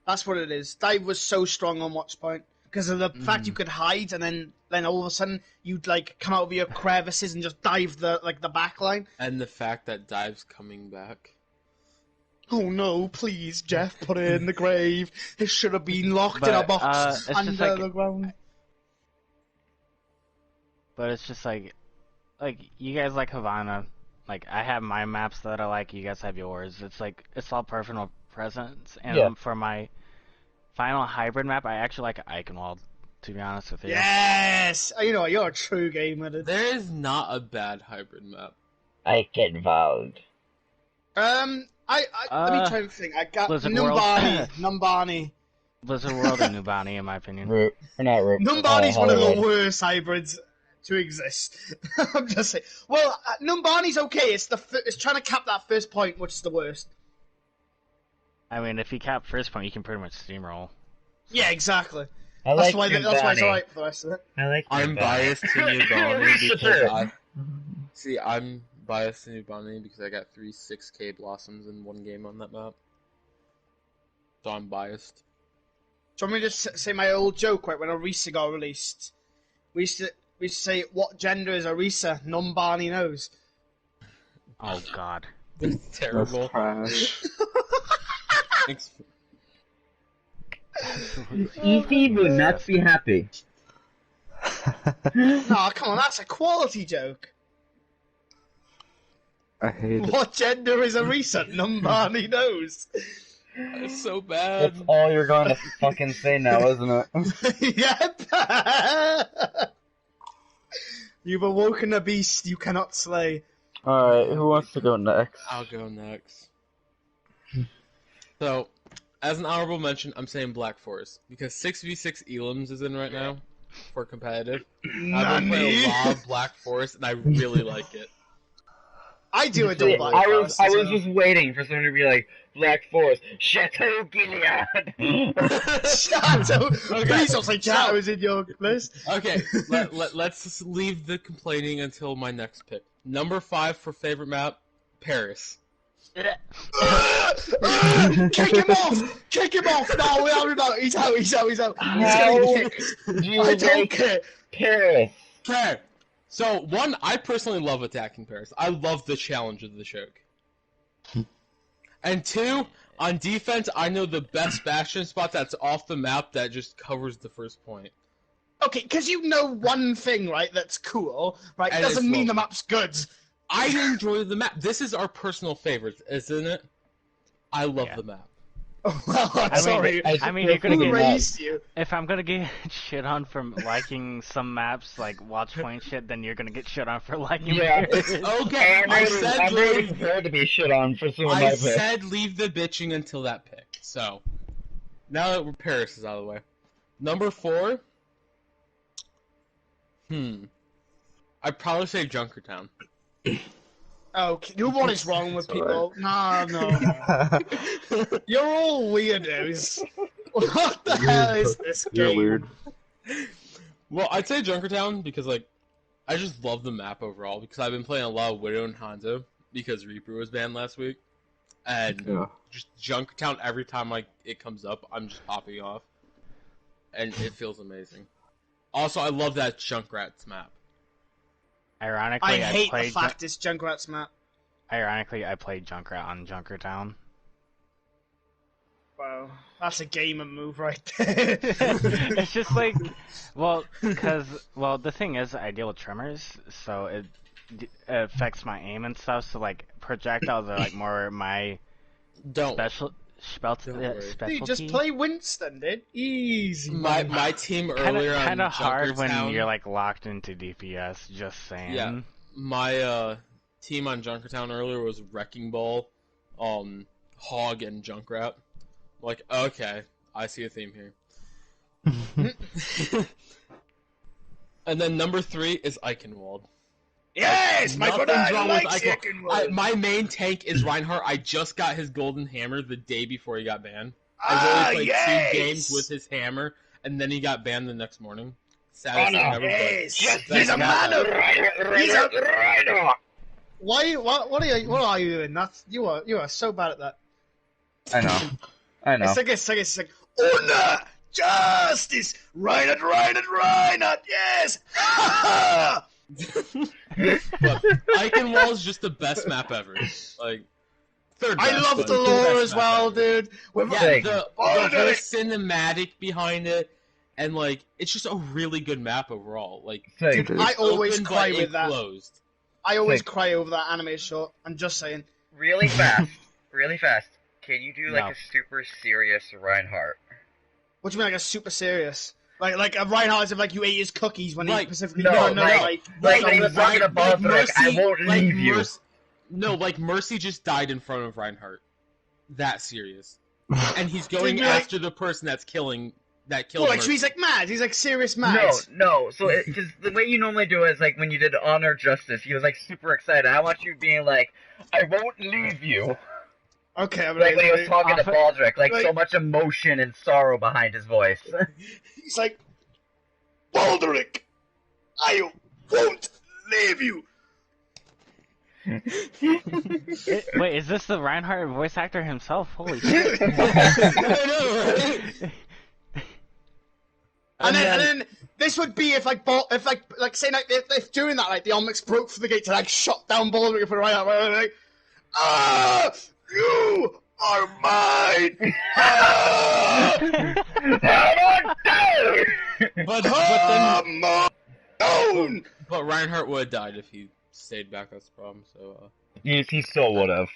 That's what it is. Dive was so strong on Watchpoint because of the fact you could hide, and then all of a sudden you'd like come out of your crevices and just dive the back line. And the fact that Dive's coming back. Oh no, please, Jeff, put it in the grave. It should have been locked in a box under the ground. But it's just like you guys like Havana. Like, I have my maps that I like, you guys have yours. It's like, it's all personal preference. And for my final hybrid map, I actually like Eichenwald, to be honest with you. Yes! You know, you're a true gamer. There is not a bad hybrid map. Eichenwald. Let me try and think. I got Blizzard Numbani. Blizzard World and Numbani, in my opinion. Numbani's one of the worst hybrids to exist. I'm just saying. Well, Numbani's okay. It's trying to cap that first point, which is the worst. I mean, if you cap first point, you can pretty much steamroll. Yeah, that's why it's alright for the rest of it. I'm biased to Numbani because I'm biased to Numbani because I got 3 6K blossoms in one game on that map. So I'm biased. Do you want me to say my old joke, right? When Orisa got released, we used to say, what gender is Orisa? Numbani knows. Oh god. That's terrible. That's trash. Easy would not be happy. No, come on, that's a quality joke. I hate it. What gender is Orisa? Numbani knows. That's so bad. That's all you're going to fucking say now, isn't it? Yep. You've awoken a beast you cannot slay. Alright, who wants to go next? I'll go next. So, as an honorable mention, I'm saying Black Forest. Because 6v6 Elims is in right now for competitive. I've been playing a lot of Black Forest, and I really like it. I do adore Black Forest. I was just waiting for someone to be like, Black Forest, Chateau Gilead! Chateau! Please don't say Chateau's in your list. Okay, let's leave the complaining until my next pick. Number 5 for favorite map, Paris. Kick him off! Kick him off! No, he's out. He's getting kicked. I don't care. Paris. Okay. So, 1, I personally love attacking Paris. I love the challenge of the choke. And 2, on defense, I know the best bastion spot that's off the map that just covers the first point. Okay, because you know one thing, right, that's cool, right? And doesn't mean the map's good. I enjoy the map. This is our personal favorites, isn't it? I love the map. Well, I'm sorry. I mean, you're gonna get if I'm gonna get shit on for liking some maps like Watchpoint shit, then you're gonna get shit on for liking. Yeah. Okay. I'm really prepared to be shit on for some of my picks. I said leave the bitching until that pick. So now that Paris is out of the way, number 4. I'd probably say Junkertown. Okay, what is wrong with people? No. You're all weirdos. What the hell is this game? You're weird. Well, I'd say Junkertown because, like, I just love the map overall because I've been playing a lot of Widow and Hanzo because Reaper was banned last week. And just Junkertown, every time, like, it comes up, I'm just popping off. And it feels amazing. Also, I love that Junkrats map. Ironically, I hate the fact it's Junkrats map. Ironically, I played Junkrat on Junkertown. Wow, that's a gamer move right there. It's just like, the thing is, I deal with tremors, so it affects my aim and stuff. So like, projectiles are like more my specialty. Just play Winston, dude. Easy. My team earlier kind of hard when Junkertown, you're like locked into DPS. Just saying. Yeah, my team on Junkertown earlier was Wrecking Ball, Hog, and Junkrat. Like, okay, I see a theme here. And then number 3 is Eichenwald. Yes, my brother likes Eichenwald. My main tank is Reinhardt. I just got his golden hammer the day before he got banned. I only played 2 games with his hammer, and then he got banned the next morning. Saddest thing ever. He's a man of Reinhardt. What are you doing? You are so bad at that. I know. It's like, honor, justice, Reinhardt, yes! But Eichenwald's just the best map ever. Like, third best. I love the lore as well, dude. The whole cinematic behind it, and like, it's just a really good map overall. Like, I always cry with that. Closed. I always cry over that anime short. I'm just saying. Really fast. Can you do like a super serious Reinhardt? What do you mean, like a super serious? Like a Reinhardt, if like you ate his cookies when he specifically when he was talking to Baldrick, I won't leave you. Like Mercy just died in front of Reinhardt. That serious, and he's going after the person that's killing. That killed. Well, like, so he's like mad. He's like serious mad. No. So because the way you normally do it is like when you did Honor Justice, he was like super excited. I want you being like, I won't leave you. Okay, I'm like when he was talking to Baldrick, like so much emotion and sorrow behind his voice. He's like, Baldrick, I won't leave you. Wait, is this the Reinhardt voice actor himself? Holy shit! And then this would be if say like if during that like the Omnics broke through the gate to like shot down Baldrick for Reinhardt, like, you are mine! But Reinhardt would have died if he stayed back, that's the problem, so... He still would have.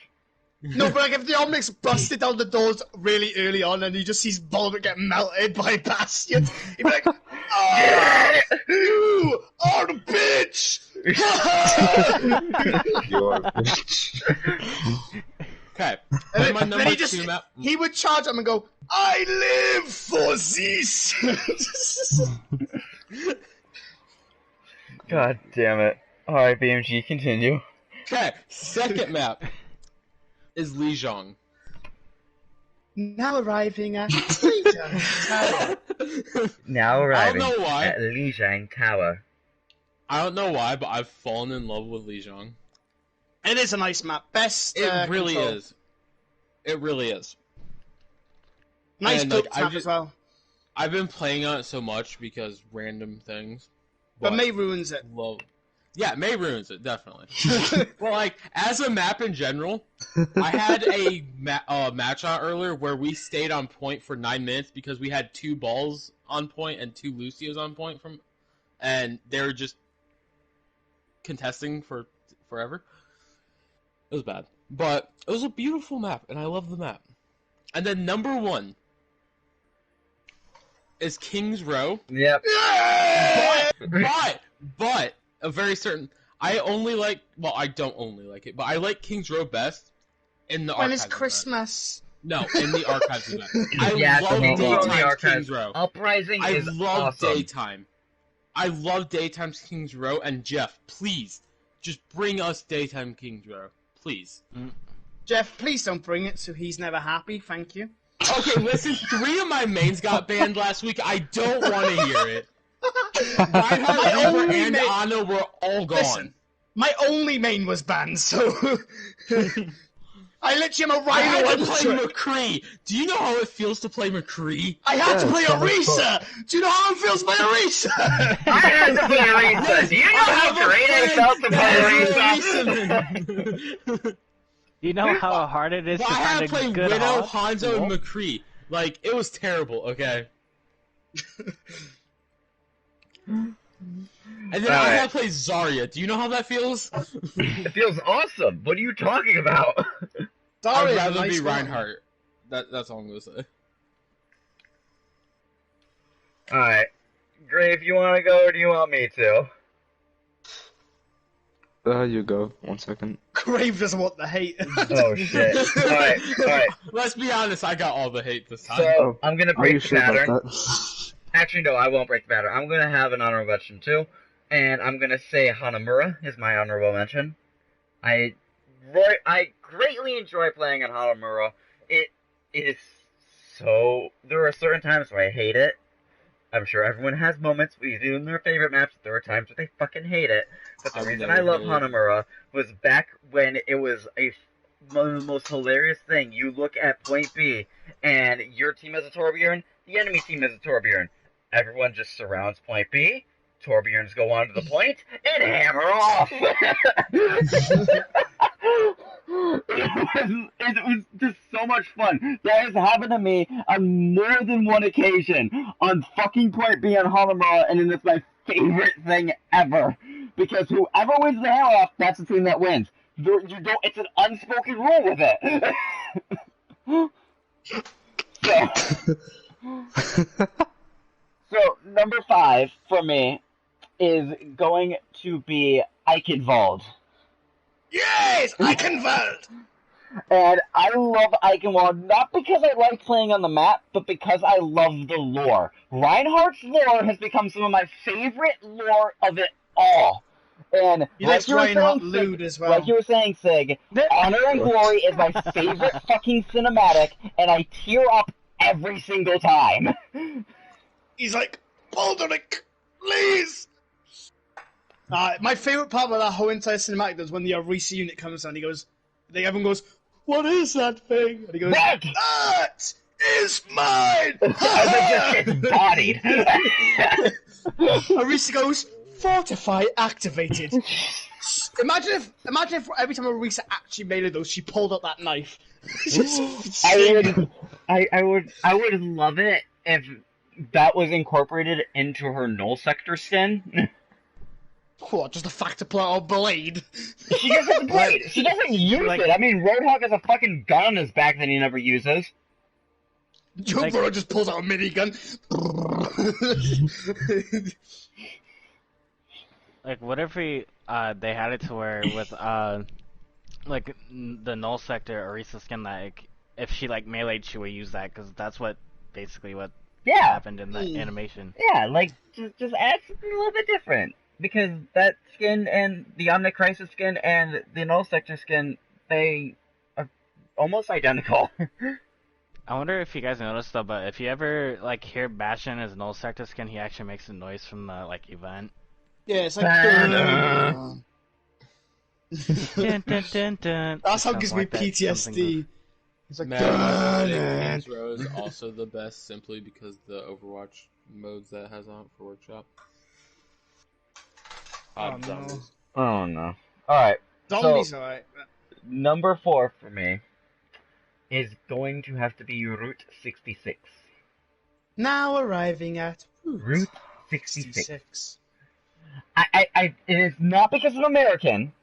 No, but like if the Omnics busted down the doors really early on and he just sees Baldrick get melted by bastions, he'd be like, you are the bitch! You are a bitch. Okay. And then he would charge him and go, I live for this! God damn it. Alright, BMG, continue. Okay, second map is Lijiang. Now arriving at Lijiang Tower. Now arriving I don't know why. at Lijiang Tower. I don't know why, but I've fallen in love with Lijiang. It is a nice map. Best It really control. is. It really is. Nice and, book map as well. I've been playing on it so much because random things. But May ruins it. Yeah, May ruins it, definitely. Well, like, as a map in general, I had a match on earlier where we stayed on point for 9 minutes because we had 2 balls on point and 2 Lucios on point and they were just contesting for forever. It was bad. But it was a beautiful map, and I love the map. And then number 1 is King's Row. Yep. But a very certain... I only like... Well, I don't only like it, but I like King's Row best in the archives. When it's Christmas. No, in the archives event. I love daytime King's Row. Uprising is awesome. I love daytime. I love daytime King's Row, and Jeff, please, just bring us daytime King's Row. Please. Jeff, please don't bring it so he's never happy, thank you. Okay, listen, 3 of my mains got banned last week. I don't want to hear it. Reinhardt, Reaper, and Ana were all gone. Listen, my only main was banned, so I literally am a Rhino. I had to play McCree. Do you know how it feels to play McCree? I had to play Orisa. Do you know how it feels to play Orisa? I had to play Orisa. Do you know how great it felt to play Orisa? Do you know how hard it is to find a good Widow, Hog? Hanzo, and McCree. Like, it was terrible, okay? And then I had to play Zarya. Do you know how that feels? It feels awesome. What are you talking about? I'd rather be Reinhardt. That's all I'm gonna say. Alright. Grave, you wanna go or do you want me to? You go. 1 second. Grave doesn't want the hate. Oh shit. Alright. Let's be honest, I got all the hate this time. So, I'm gonna break the pattern. That? Actually, no, I won't break the pattern. I'm gonna have an honorable mention too. And I'm gonna say Hanamura is my honorable mention. I greatly enjoy playing on Hanamura. It is so... There are certain times where I hate it. I'm sure everyone has moments where even their favorite maps, there are times where they fucking hate it. But the reason I love Hanamura was back when it was one of the most hilarious thing. You look at point B, and your team has a Torbjorn, the enemy team has a Torbjorn. Everyone just surrounds point B, Torbjorns go onto the point, and hammer off! It was just so much fun. That has happened to me on more than one occasion on fucking point B on Hanamura, and it's my favorite thing ever. Because whoever wins the hammer off, that's the team that wins. You don't. It's an unspoken rule with it. So number 5 for me is going to be Eichenwald. Yes, Eichenwald! And I love Eichenwald not because I like playing on the map, but because I love the lore. Reinhardt's lore has become some of my favorite lore of it all. And like Reinhardt lewd as well. Like you were saying, Sig, Honor and Glory is my favorite fucking cinematic, and I tear up every single time. He's like, Baldric, please! My favorite part of that whole entire cinematic is when the Orisa unit comes down. Everyone goes, "What is that thing?" And he goes, "That is mine!" And they just gets bodied. Orisa goes, "Fortify activated." Imagine if every time Orisa actually made it, though, she pulled out that knife. I would love it if that was incorporated into her Null Sector skin. What, just the fact to pull out a blade? She doesn't have a blade. She doesn't use it. I mean, Roadhog has a fucking gun on his back that he never uses. Joe Burrow just pulls out a minigun. Like, what if they had it to where with like the Null Sector Orisa skin, like if she like meleeed, she would use that because that's basically what happened in the animation. Yeah, like just add something a little bit different. Because that skin and the Omnic Crisis skin and the Null Sector skin, they are almost identical. I wonder if you guys noticed though, but if you ever like hear Bastion as Null Sector skin, he actually makes a noise from the like event. Yeah, it's like dun, dun, dun, dun. That song gives me PTSD. It's like Maze Row is also the best simply because the Overwatch modes that it has on it for Workshop. Zombies. Oh no. Alright. Zombies, alright. Number 4 for me is going to have to be Route 66. Now arriving at Route 66. It is not because I'm American.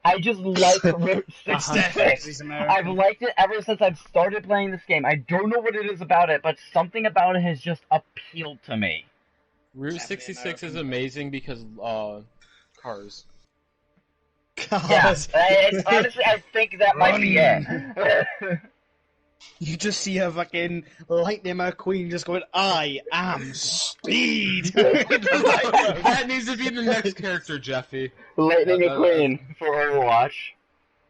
I just like Route 66. I've liked it ever since I've started playing this game. I don't know what it is about it, but something about it has just appealed to me. Route 66 is amazing because, cars. Yeah, honestly, I think that might be it. You just see a fucking Lightning McQueen just going, "I am speed." That needs to be the next character, Jeffy. Lightning McQueen for Overwatch.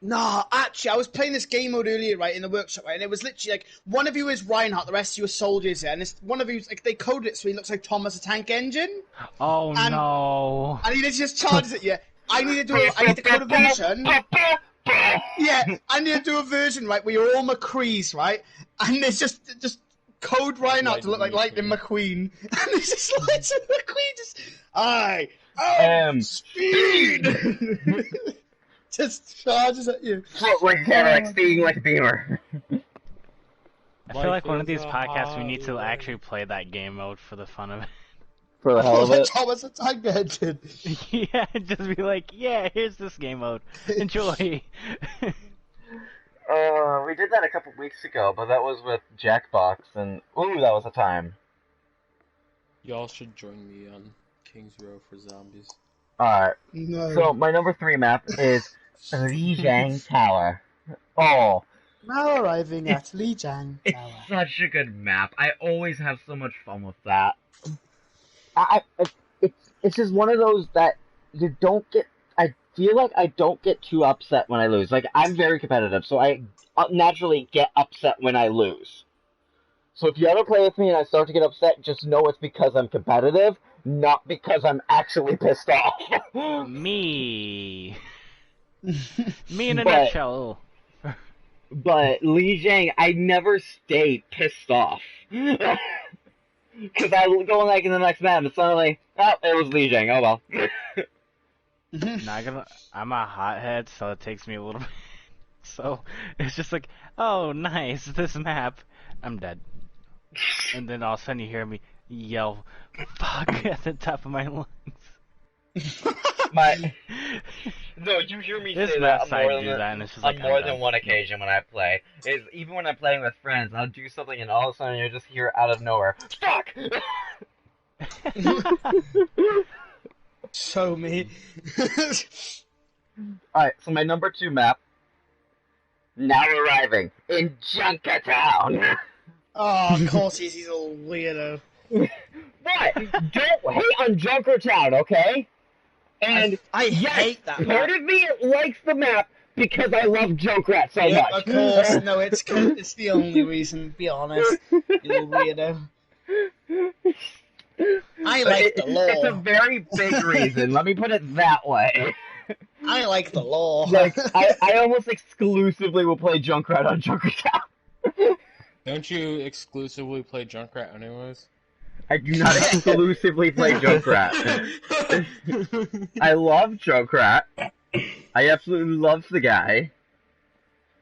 Nah, actually, I was playing this game mode earlier, right, in the workshop, right, and it was literally like, one of you is Reinhardt, the rest of you are soldiers, and one of you, like, they coded it so he looks like Thomas the Tank Engine. Oh, no. And he just charges at you. I need to code a version. Yeah, I need to do a version, right, where you're all McCrees, right, and it's just code Reinhardt to look like Lightning McQueen, and it's just Lightning McQueen, I am speed! Just charges at you. Like Cadillac, speeding like a beamer. I feel like one of these podcasts we need to actually play that game mode for the fun of it. For the hell of it. Thomas the Tank Engine. Yeah, just be like, yeah, here's this game mode. Enjoy. We did that a couple weeks ago, but that was with Jackbox, and ooh, that was a time. Y'all should join me on King's Row for zombies. Alright. No. So, my number 3 map is Lijiang Tower. Oh. Now arriving at Lijiang It's Tower. such a good map. I always have so much fun with that. It's just one of those that you don't get. I feel like I don't get too upset when I lose. Like, I'm very competitive, so I naturally get upset when I lose. So if you ever play with me and I start to get upset, just know it's because I'm competitive, not because I'm actually pissed off. Me. Me in a nutshell. But Lijiang, I never stay pissed off. Because I go like in the next map, and suddenly, oh, it was Lijiang, oh well. Not gonna. I'm a hothead, so it takes me a little bit. So it's just like, oh, nice, this map. I'm dead. And then all of a sudden you hear me yell, "Fuck!" at the top of my lungs. No, you hear me This say map that side do that, and it's just like on more than one occasion when I play. Is even when I'm playing with friends, I'll do something, and all of a sudden you just hear out of nowhere, "Fuck!" So me. Alright, so my number 2 map, now arriving in Junkertown. Oh, of course he's a little weirdo. But don't hate on Junkertown, okay? And I yes, hate that part map. of me likes the map because I love Junkrat so Yeah, much. of course. No, it's the only reason, be honest. You little weirdo. I like the lore. It's a very big reason. Let me put it that way. I like the lore. Like, I almost exclusively will play Junkrat on Junkertown. Don't you exclusively play Junkrat anyways? I do not exclusively play Junkrat. I love Junkrat. I absolutely love the guy.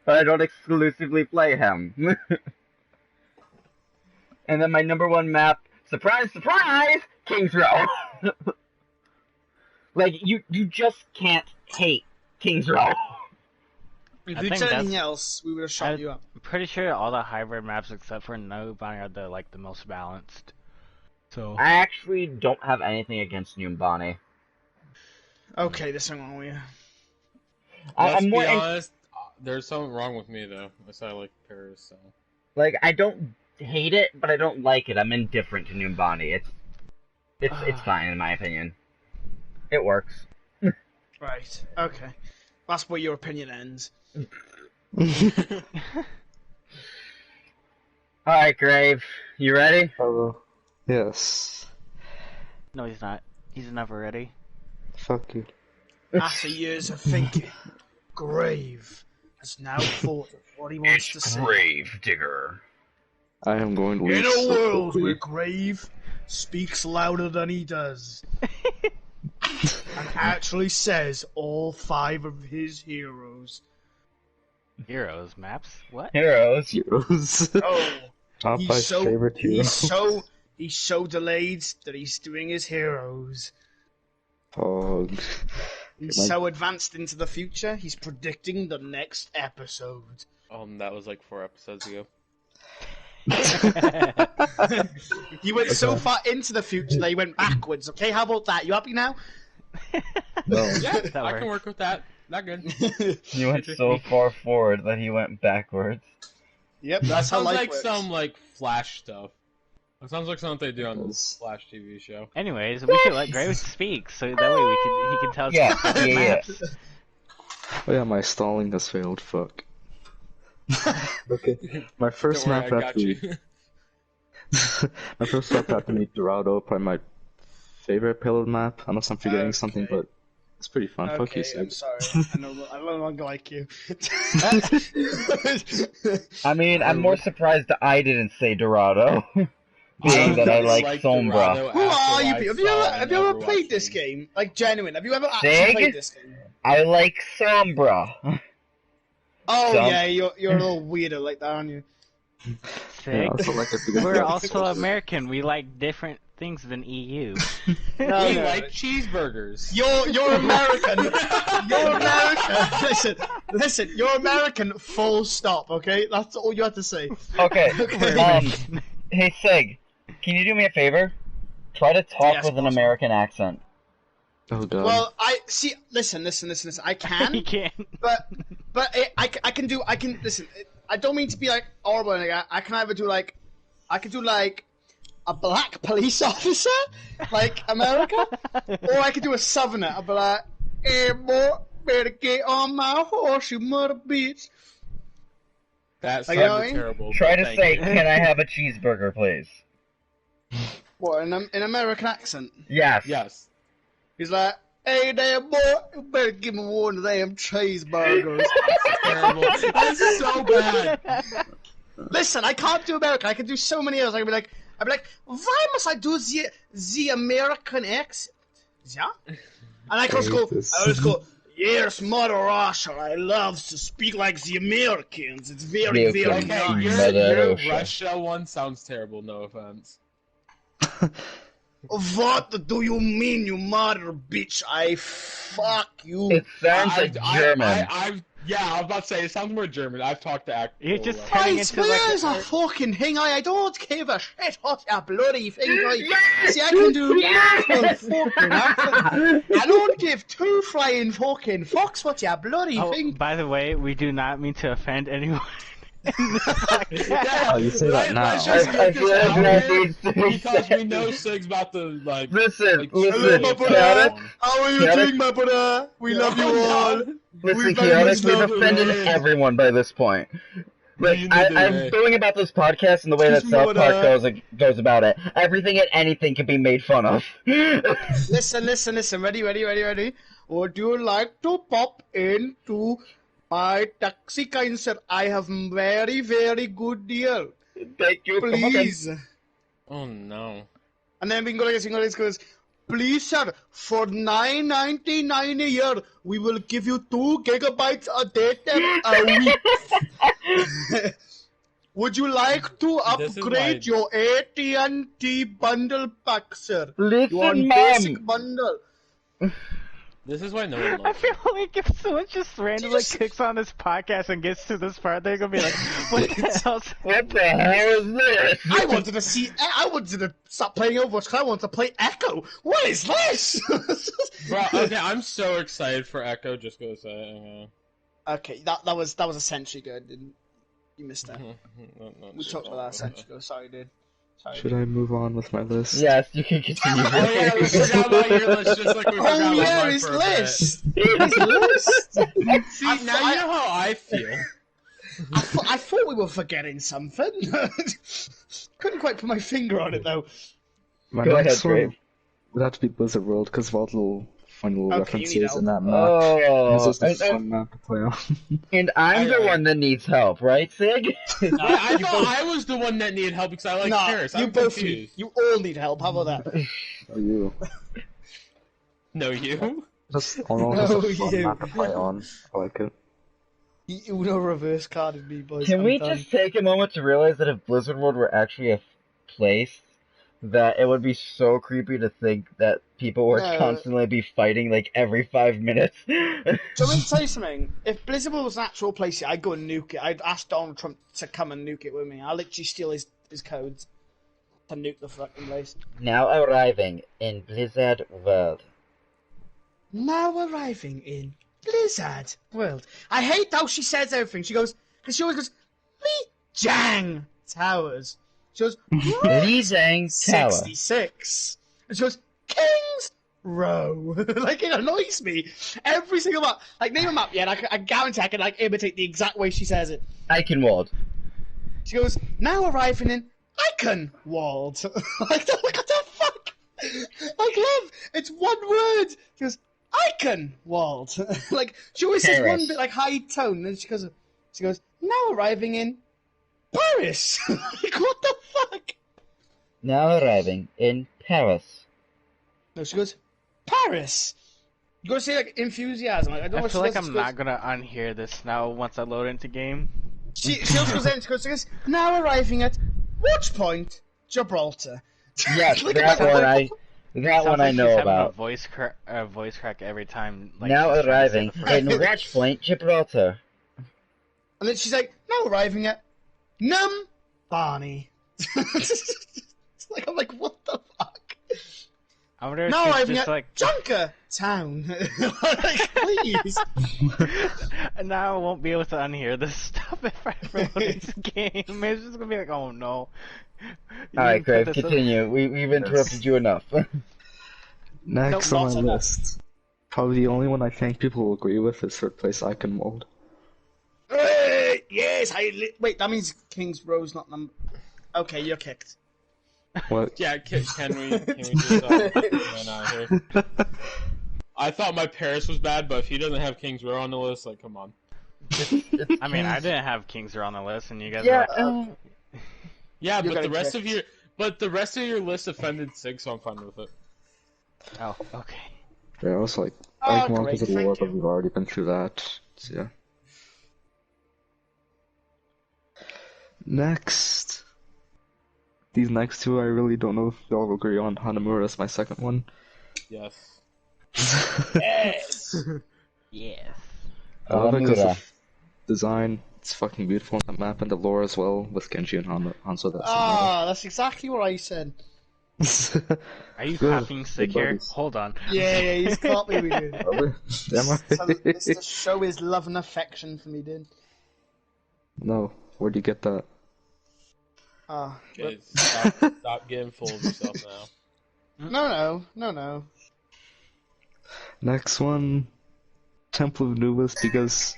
But I don't exclusively play him. And then my number 1 map, surprise, surprise, King's Row. Like, you just can't hate King's Row. If I you'd think said that's- anything else, we would have shot you up. I'm pretty sure all the hybrid maps except for Nobody are the most balanced. So I actually don't have anything against Numbani. Okay, there's something wrong with you. Let's I'm more be honest, there's something wrong with me though. I said I like Paris, so. like, I don't hate it, but I don't like it. I'm indifferent to Numbani. It's fine in my opinion. It works. Right, okay. That's where your opinion ends. Alright, Grave. You ready? Hello. Yes. no, he's not. He's never ready. Fuck you. After years of thinking, Grave has now thought of what he wants to say. Grave Digger. I am going to In win a so world quickly. where Grave speaks louder than he does, and actually says all 5 of his heroes. Heroes maps. What? Heroes. Heroes. Oh, Top 5 favorite hero. he's so delayed that he's doing his heroes. Dog. He's Like- so advanced into the future, he's predicting the next episode. That was like 4 episodes ago. He went so far into the future that he went backwards. Okay, how about that? You happy now? No. Yeah, That I can works. work with that. Not good. He went so far forward that he went backwards. Yep, That that's how sounds life like works. some like Flash stuff. That sounds like something they do on the Yes. Flash TV show. Anyways, we should let Graves speak so that way he can tell us Yeah, about the yeah, maps. Oh yeah, my stalling has failed. Fuck. Okay, my first Don't worry, map I got after you. my first map after meet Dorado, probably my favorite payload map. Unless I'm forgetting something, but it's pretty fun. Fuck you, I'm Sig. sorry. I no longer like you. I mean, I'm more surprised that I didn't say Dorado, being that I like Sombra. Dorado Who are you after people? Have you ever Overwatch played this League. game? Like, genuine? Have you ever actually Sig? played this game? I like Sombra. Oh Some- yeah, you're a little weirdo like that, aren't you? Yeah, I Sig. also like it because We're also American. We like different things than EU. We No. like cheeseburgers. You're American. You're American. Listen. You're American. Full stop. Okay, that's all you have to say. Okay. Okay. Hey Sig, can you do me a favor? Try to talk Yes, with an boss. American accent. Oh god. Well, I see. Listen. I You can, can't. but I can listen. I don't mean to be like horrible. I can either do like, I could do like a black police officer, like America, or I could do a southerner. I'd be like, "Hey boy, better get on my horse, you mother bitch." That Like, you know what I sounded mean? terrible. Try but to thank say, you. "Can I have a cheeseburger, please?" What in American accent? Yes. Yes. He's like, "Hey there, boy, you better give me one of them cheeseburgers." Terrible. This is so bad. Listen, I can't do American. I can do so many others. I'd be like, why must I do the American accent? Yeah? And I can just go, yes, Mother Russia, I love to speak like the Americans. It's very, Okay, very Okay, nice. your Russia. Russia one sounds terrible. No offense. What do you mean, you mother bitch? I fuck you. It sounds like German. Yeah, I was about to say it sounds more German. I've talked to actors. You're just turning Right, into like where's a a... fucking thing? I don't give a shit what you bloody thing. Yes! See, I can do Yes! fucking accent. I don't give two flying fucking fucks what you bloody Oh, thing. by the way, we do not mean to offend anyone. Oh, you say that now. Let's just I get feel this like out that here needs to be because said. we know Sig's about to like. Listen, like, listen, hello, my Chaotic, brother. How are you Chaotic? doing, my brother? We love you all. listen, We very Chaotic, much we've love offended you. everyone by this point. But You need to, I'm going about this podcast in the way that Excuse me, South Park what, goes about it. Everything and anything can be made fun of. Listen. Ready. Would you like to pop into my taxi, kind sir? I have very, very good deal. Thank you. Please. Oh no. And then English goes, please, sir, for $9.99 a year, we will give you 2 gigabytes of data a week. Would you like to This is upgrade why- your AT&T bundle pack, sir? You Listen, want Mom. basic bundle? This is why no one I loves feel it. like if someone just randomly clicks on this podcast and gets to this part, they're gonna be like, "What the hell?" What the hell is this? I wanted to stop playing Overwatch because I wanted to play Echo. What is this? Bro, okay, I'm so excited for Echo. Just gonna say. Okay, that was a century ago. You missed that. No, We talked about that a century ago. Sorry, dude. Sorry. Should I move on with my list? Yes, you can continue. Oh yeah, we forgot about your list just like we forgot Oh about yeah, mine his for a bit. list. His list. See, now you know how I feel. I thought we were forgetting something. Couldn't quite put my finger on it though. My Go next ahead, one Grave. would have to be Blizzard World because of all the little funny little Okay, you need references in that map. Oh, It's just a and, fun map to play on. and I'm the one that needs help, right, Sig? I thought I was the one that needed help because I like Nah, Paris. you I'm both confused. need. You all need help. How about that? Oh, you. No, you. Just, all just Oh, a fun you. map to play on. I like it. You know, reverse carded me, boys. Can I'm we done. just take a moment to realize that if Blizzard World were actually a place, that it would be so creepy to think that people would No. constantly be fighting like every 5 minutes. So let me tell you something. If Blizzard was an actual place, I'd go and nuke it. I'd ask Donald Trump to come and nuke it with me. I'll literally steal his codes to nuke the fucking place. Now arriving in Blizzard World. Now arriving in Blizzard World. I hate how she says everything. She goes, because she always goes, Lijiang Towers. She goes, Li Zhang Tower. 66. And she goes, King's row. Like, it annoys me. Every single map. Like, name a map, yeah, and I guarantee I can, like, imitate the exact way she says it. Eichenwald. She goes, now arriving in Eichenwald. Like, what the fuck? Like, love, it's one word. She goes, Eichenwald. Like, she always says one bit, like, high tone, and then she goes, now arriving in Paris. Like, what the fuck? Now arriving in Paris. No, she goes, Paris. You gotta say, like, enthusiasm. Like, I don't know I what feel she like does. I'm not gonna unhear this now once I load into game. She also goes in, she goes, now arriving at Watch Point, Gibraltar. Yes, Like, that one I know she's about. Having a voice crack every time. Like, Now she's trying to say arriving the phrase. in Watch Point, Gibraltar. And then she's like, now arriving at Num Barney. Like, I'm like, what the fuck? I wonder if Now she's arriving just at like. Junker Town. Like, please. Now I won't be able to unhear this stuff if I load into game. It's just gonna be like, oh no. Alright, Crave, continue. We've interrupted you enough. Next No, on my not list, probably the only one I think people will agree with is third place Eichenwald. Yes, wait, that means King's Row's not number. Okay, you're kicked. What? Yeah, can we just here? I thought my Paris was bad, but if he doesn't have Kings Row on the list, like, come on. I mean, I didn't have Kings Row on the list, and you guys Yeah, are like, Yeah, You're but the gonna rest kick. of your list offended Sig, so I'm fine with it. oh, okay. Yeah, I was like, Oh, Eichenwald great, is a thank war, you. but we've already been through that. So, yeah. Next. These next two, I really don't know if y'all will agree on. Hanamura is my second one. Yes. Yes. Yes. I love it because Hanamura. of design. It's fucking beautiful on the map and the lore as well with Genji and Hanzo. That's That's exactly what I said. Are you Good. copying Sig Good here? buddies. Hold on. Yeah, he's copying me, dude. Am I? So, this to show his love and affection for me, dude. No, where'd you get that? Okay, stop getting full of yourself now. No. Next one, Temple of Anubis, because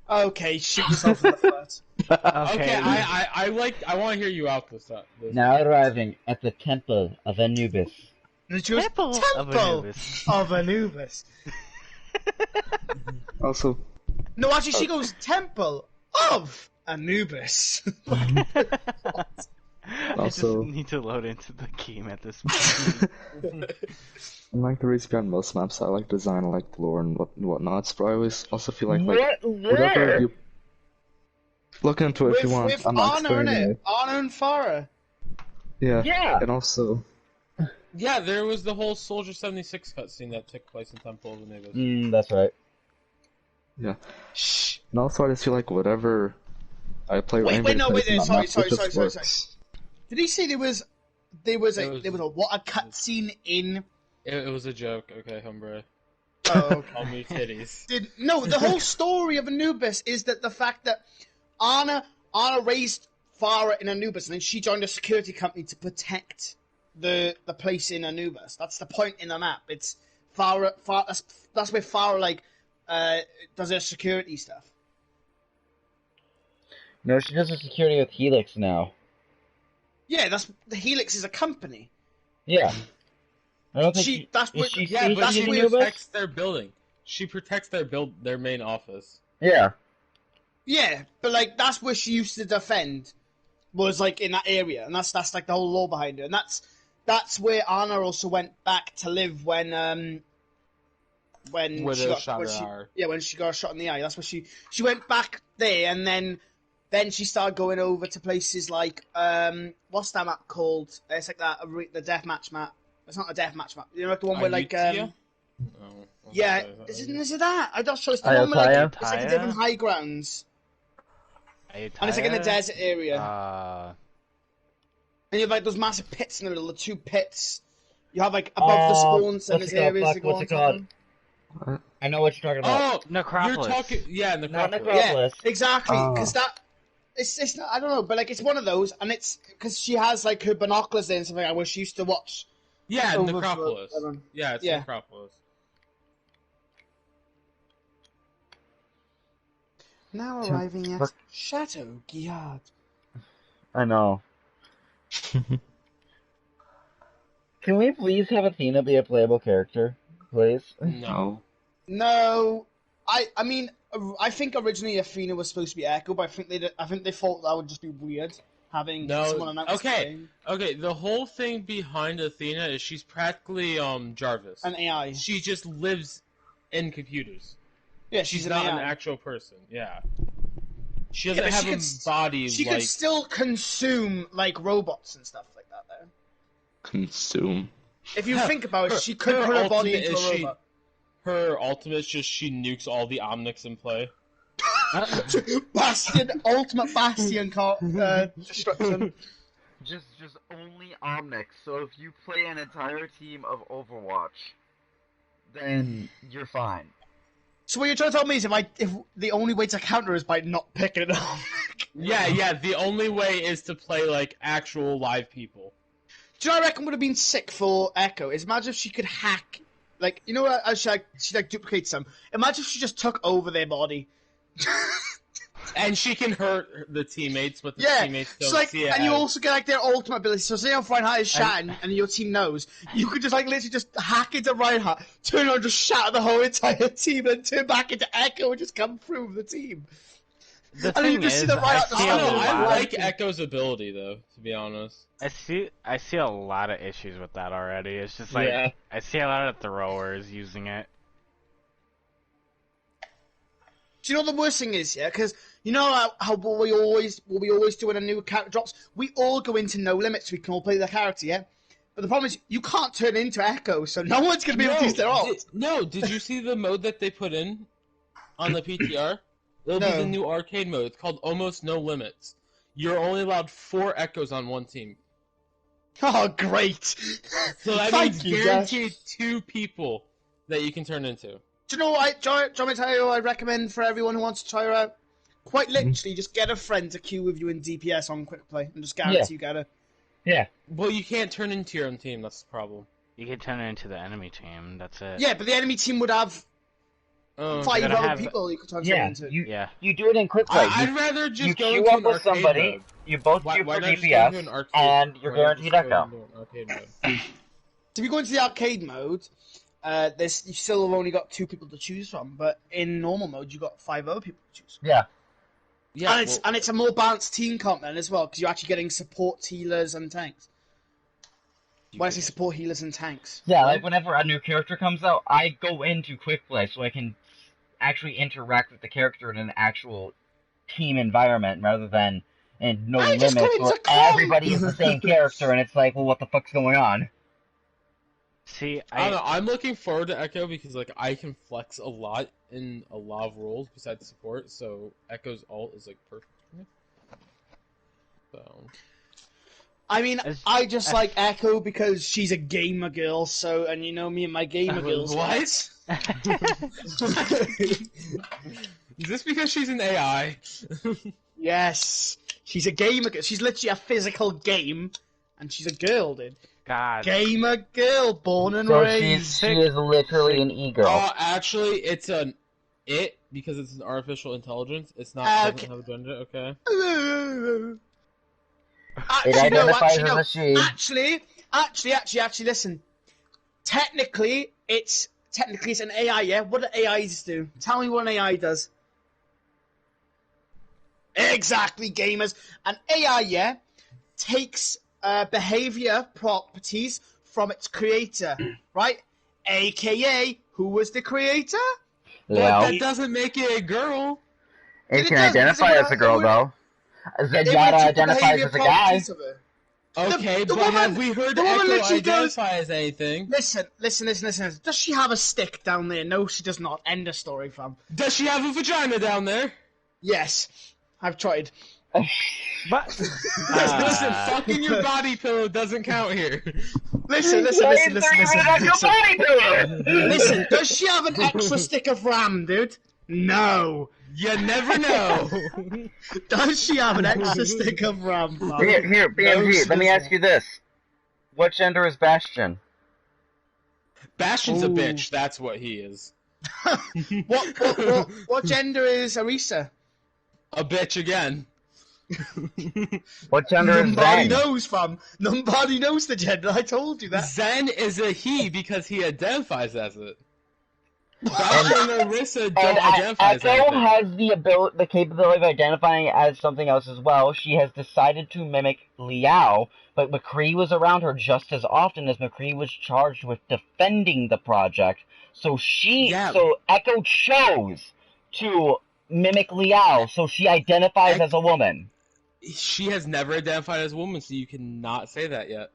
Okay, shoot yourself in the foot. Okay, I want to hear you out this time. Now arriving at the Temple of Anubis. And she goes, Temple of Anubis. of Anubis. also, No, actually, she goes, Temple of Anubis. Also- I just need to load into the game at this point. I like the reason behind most maps. I like design, I like the lore and whatnot. But I always also feel like whatever Where? you look into it if you want. With I'm not Anna, explaining innit? it. Anna and Farah. Yeah. Yeah. And also, Yeah, there was the whole Soldier 76 cutscene that took place in Temple of Anubis. That's right. yeah. And also, I just feel like whatever I play. Wait, Rainbow no, plays wait, on sorry, that map, it just sorry. works. Did he say there was a cutscene in? It was a joke, okay, hombre. Oh, okay. Call me titties. No, the whole story of Anubis is that the fact that Anna raised Farah in Anubis, and then she joined a security company to protect the place in Anubis. That's the point in the map. It's Farah. That's where Farah does her security stuff. No, she does her security with Helix now. Yeah, the Helix is a company. Yeah. I don't think That's what. she Yeah, but that's she in where- Anubis? protects their building. She protects their main office. Yeah. Yeah, but that's where she used to defend, was in that area, and that's like the whole lore behind it, and that's where Anna also went back to live when Where she they got shot when her she, eye. yeah when she got a shot in the eye. That's where she went back there, and then she started going over to places like what's that map called? It's like the deathmatch map. It's not a deathmatch map. You know, the one where Ayutthaya? yeah, is it that? I'm not sure. It's the one where Ayutthaya? it's like the different high grounds, and it's like in the desert area. And you have those massive pits in the middle, the two pits. You have above the spawn centers areas to go What's it on. called? I know what you're talking about. Oh, Necropolis. you're talking. Yeah, Not Necropolis. Yeah, Necropolis. exactly. Oh. Because it's not, I don't know, but it's one of those, and it's because she has her binoculars there and something like that, where she used to watch. Yeah, Over Necropolis. Yeah, it's Yeah. Necropolis. Now arriving at Chateau Guillard. I know. Can we please have Athena be a playable character, please? No. No, I mean, I think originally Athena was supposed to be Echo, but I think they thought that would just be weird having someone announce the game. Okay. The whole thing behind Athena is she's practically Jarvis, An AI. She just lives in computers. Yeah, She's an not AI. an actual person. Yeah. She doesn't have a body. She could still consume like robots and stuff like that, though. Consume. If you think about it, she could put her body into a robot. Her ultimate is just she nukes all the Omnics in play. Ultimate Bastion destruction. Just only Omnics. So if you play an entire team of Overwatch, then you're fine. So what you're trying to tell me is if the only way to counter is by not picking it up. Yeah. The only way is to play like actual live people. Do you know what I reckon would have been sick for Echo? Is imagine if she could hack, like, you know, she duplicates them. Imagine if she just took over their body. And she can hurt the teammates, but the teammates don't see it. And you also get like their ultimate ability. So say if Reinhardt is shouting and your team knows, you could just like literally just hack into Reinhardt, turn around, just shatter the whole entire team, and turn back into Echo and just come through with the team. The thing is, I like Echo's ability though, to be honest. I see a lot of issues with that already. It's just like I see a lot of throwers using it. Do you know what the worst thing is? Yeah, because you know how what we always do when a new character drops, we all go into no limits. We can all play the character, yeah. But the problem is you can't turn into Echo, so no one's gonna be able to use their ult. Did you see the mode that they put in on the PTR? It'll be the new arcade mode. It's called Almost No Limits. You're only allowed 4 Echoes on one team. Oh, great! So that means guaranteed 2 people that you can turn into. Do you know what? Do you want me to tell you what I recommend for everyone who wants to try her out? Quite literally, just get a friend to queue with you in DPS on Quick Play, and just guarantee you get her. Yeah. Well, you can't turn into your own team. That's the problem. You can turn it into the enemy team. That's it. Yeah, but the enemy team would have 5 other people you could turn into. You do it in Quick Play. I'd rather just you go queue into up an with arcade somebody. Mode. You both queue for DPS, and you're guaranteed Echo. If you go into the arcade mode, you still have only got 2 people to choose from, but in normal mode, you got 5 other people to choose from. Yeah, and it's a more balanced team comp then as well, because you're actually getting support healers and tanks. When I say support healers and tanks. Yeah, like whenever a new character comes out, I go into Quick Play so I can actually interact with the character in an actual team environment rather than in no limits where everybody is the same character and it's like, well, what the fuck's going on? See, I don't know. I'm looking forward to Echo because like I can flex a lot in a lot of roles besides support, so Echo's ult is like perfect for me. So. I mean, I just like Echo because she's a gamer girl, so, and you know me and my gamer girls. What? Is this because she's an AI? Yes. She's a gamer girl. She's literally a physical game, and she's a girl, dude. God. Gamer girl, born and raised. She is literally an e-girl. Actually, it's an it because it's an artificial intelligence. It's not doesn't have a gender, okay? It identifies as a she. Actually, listen. Technically, it's an AI, yeah? What do AIs do? Tell me what an AI does. Exactly, gamers. An AI, yeah, takes behavior properties from its creator, right? AKA, who was the creator? Yeah. But that doesn't make it a girl. It can identify as a girl, though. Zenyatta identifies as a guy. Okay, but have we heard Echo identify as anything? Listen. Does she have a stick down there? No, she does not. End of story, fam. Does she have a vagina down there? Yes. I've tried. But listen, fucking your body pillow doesn't count here. Listen. Listen, does she have an extra stick of RAM, dude? No. You never know. Does she have an extra stick of RAM? Here, BMG, let me ask you this. What gender is Bastion? Bastion's a bitch. That's what he is. What gender is Arisa? A bitch again. What gender is Nobody Zen? knows, fam. Nobody knows the gender. I told you that. Zen is a he because he identifies as it. Bastion and Orisa don't identify as Echo anything. has the capability of identifying as something else as well. She has decided to mimic Liao, but McCree was around her just as often as McCree was charged with defending the project. So Echo chose to mimic Liao, so she identifies as a woman. She has never identified as a woman, so you cannot say that yet.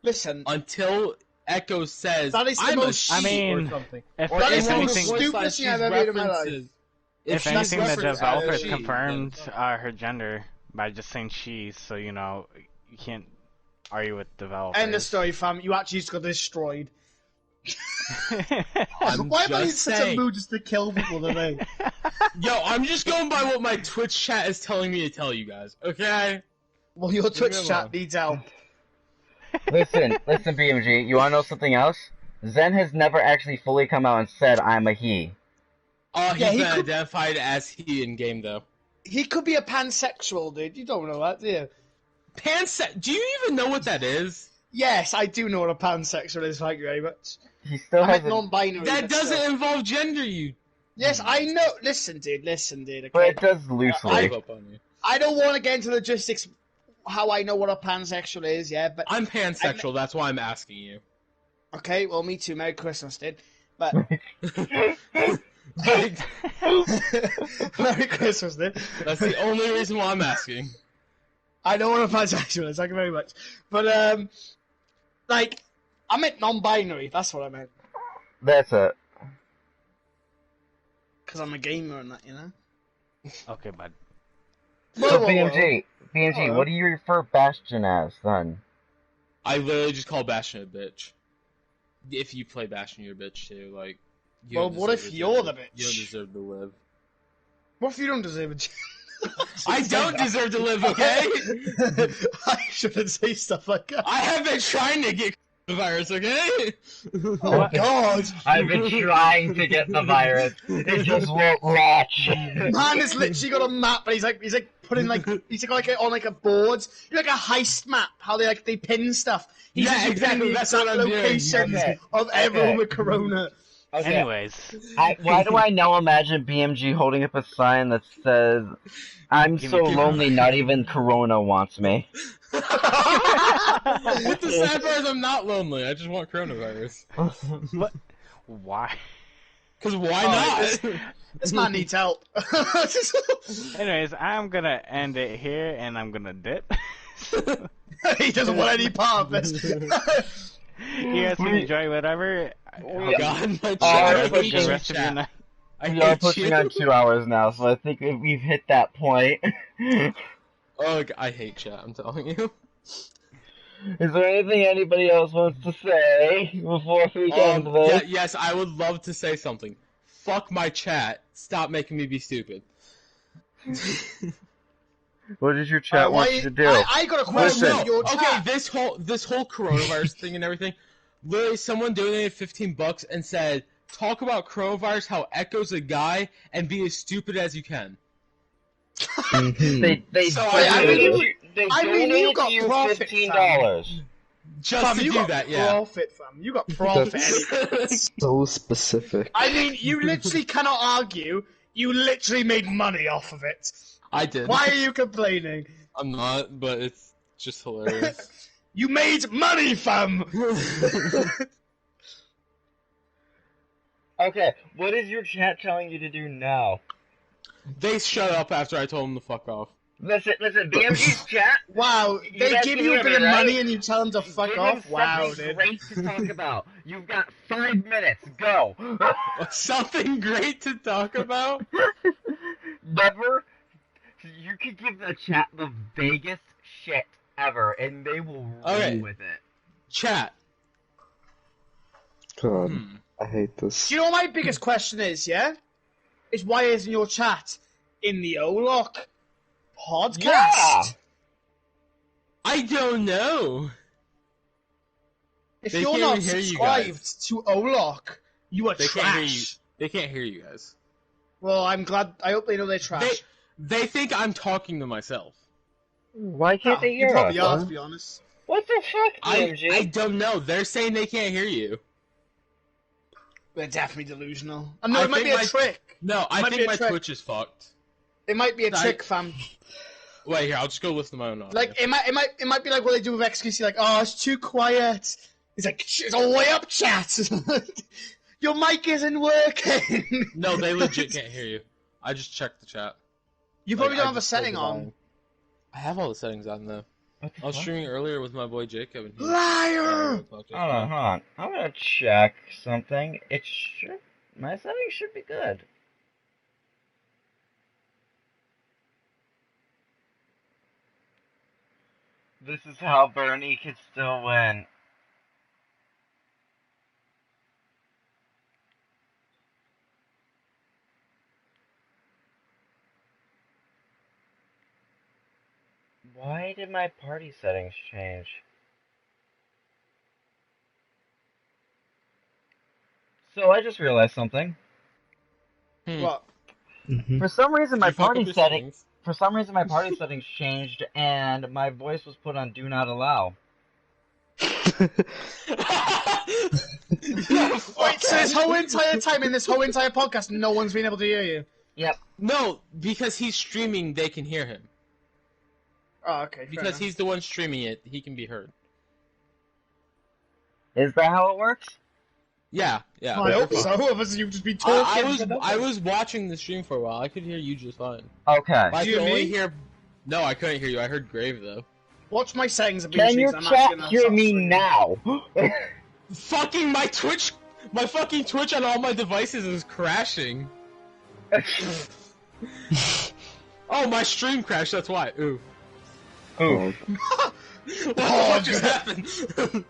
Listen, until Echo says, that is the most or something. That is the most stupidest thing I've ever made in my life. If anything, the developers confirmed her gender by just saying she, so you can't argue with developers. End of story, fam. You actually just got destroyed. Why am I in such a mood just to kill people today? Yo, I'm just going by what my Twitch chat is telling me to tell you guys, okay? Well, your Twitch chat needs help. Listen, BMG, you wanna know something else? Zen has never actually fully come out and said, I'm a he. He's been identified as he in-game, though. He could be a pansexual, dude. You don't know that, do you? Do you even know what that is? Yes, I do know what a pansexual is, thank you very much. He still has non-binary. That doesn't involve gender, you... Yes, I know. Listen, dude. Okay? But it does loosely. I don't want to get into logistics how I know what a pansexual is, yeah, but... I'm pansexual, that's why I'm asking you. Okay, well, me too. Merry Christmas, dude. But... Merry Christmas, dude. That's the only reason why I'm asking. I know what a pansexual is, thank you very much. But, like, I meant non-binary, that's what I meant. That's it. Because I'm a gamer and that, you know? Okay, bud. So, BMG, what do you refer Bastion as, then? I literally just call Bastion a bitch. If you play Bastion, you're a bitch, too. Like, well, what if you're the bitch? You don't deserve to live. What if you don't deserve it? I don't deserve to live, okay? I shouldn't say stuff like that. I have been trying to get the virus, okay? Oh God! I've been trying to get the virus. It just won't latch. Man has literally got a map, but he's like putting he's like on like a board. You're like a heist map. How they pin stuff. He's exactly. That's what I'm locations of everyone with corona. Okay. Anyways, why do I now imagine BMG holding up a sign that says, "I'm so lonely, not even Corona wants me." What the sad part is, I'm not lonely. I just want coronavirus. What? Why? Because why not? This man needs help. Anyways, I'm gonna end it here, and I'm gonna dip. He doesn't want any part of this. You guys can enjoy whatever. Oh God, my chat. We are pushing on 2 hours now, so I think we've hit that point. Oh, I hate chat, I'm telling you. Is there anything anybody else wants to say before we end this? Yes, I would love to say something. Fuck my chat. Stop making me be stupid. What does your chat want you to do? I got a question. Okay, this whole coronavirus thing and everything. Literally, someone donated $15 and said, "Talk about coronavirus, how Echo's a guy, and be as stupid as you can." They you got you profit, $15 just to do that. Yeah, profit, fam. You got profit. So specific. I mean, you literally cannot argue. You literally made money off of it. I did. Why are you complaining? I'm not, but it's just hilarious. You made money, fam! Okay, what is your chat telling you to do now? They shut up after I told them to fuck off. Listen, BMG's chat. Wow, they give you a bit of money and you tell them to fuck off? Wow, dude. Great to talk about. You've got 5 minutes. Go. Something great to talk about? Never. You could give the chat the vaguest shit ever, and they will run with it. Chat. God, I hate this. Do you know what my biggest question is, yeah? Is why isn't your chat in the OLOC podcast? Yeah. I don't know. If They you're can't not even hear you subscribed to OLOC, you are They can't hear you. trash. They can't hear you guys. Well, I'm glad. I hope they know they're trash. They think I'm talking to myself. Why can't they You hear probably us? are, to be honest. What the fuck, DMG? I don't know. They're saying they can't hear you. They're definitely delusional. No, it might be a trick. No, I think my Twitch is fucked. It might be a trick, fam. Wait, here, I'll just go listen to my own audio. Like, it might be like what they do with XQC, like, oh, it's too quiet. It's like, it's all the way up, chat. Your mic isn't working. No, they legit can't hear you. I just checked the chat. You probably don't have a setting on. I have all the settings on, though. I was streaming earlier with my boy Jacob. And Liar! Hold on. I'm gonna check something. My settings should be good. This is how Bernie can still win. Why did my party settings change? So I just realized something. What? For some reason my party settings settings changed and my voice was put on do not allow. Wait, so this whole entire time in this whole entire podcast, no one's been able to hear you? Yep. No, because he's streaming, they can hear him. Oh, okay. Because he's the one streaming it, he can be heard. Is that how it works? Yeah. I hope so. Otherwise, you've just been talking. I was watching the stream for a while. I could hear you just fine. Okay. I could only hear. No, I couldn't hear you. I heard Grave though. Watch my settings. Can your chat hear me now? Fucking my fucking Twitch on all my devices is crashing. Oh, my stream crashed. That's why. Ooh. Oh. What the fuck just happened?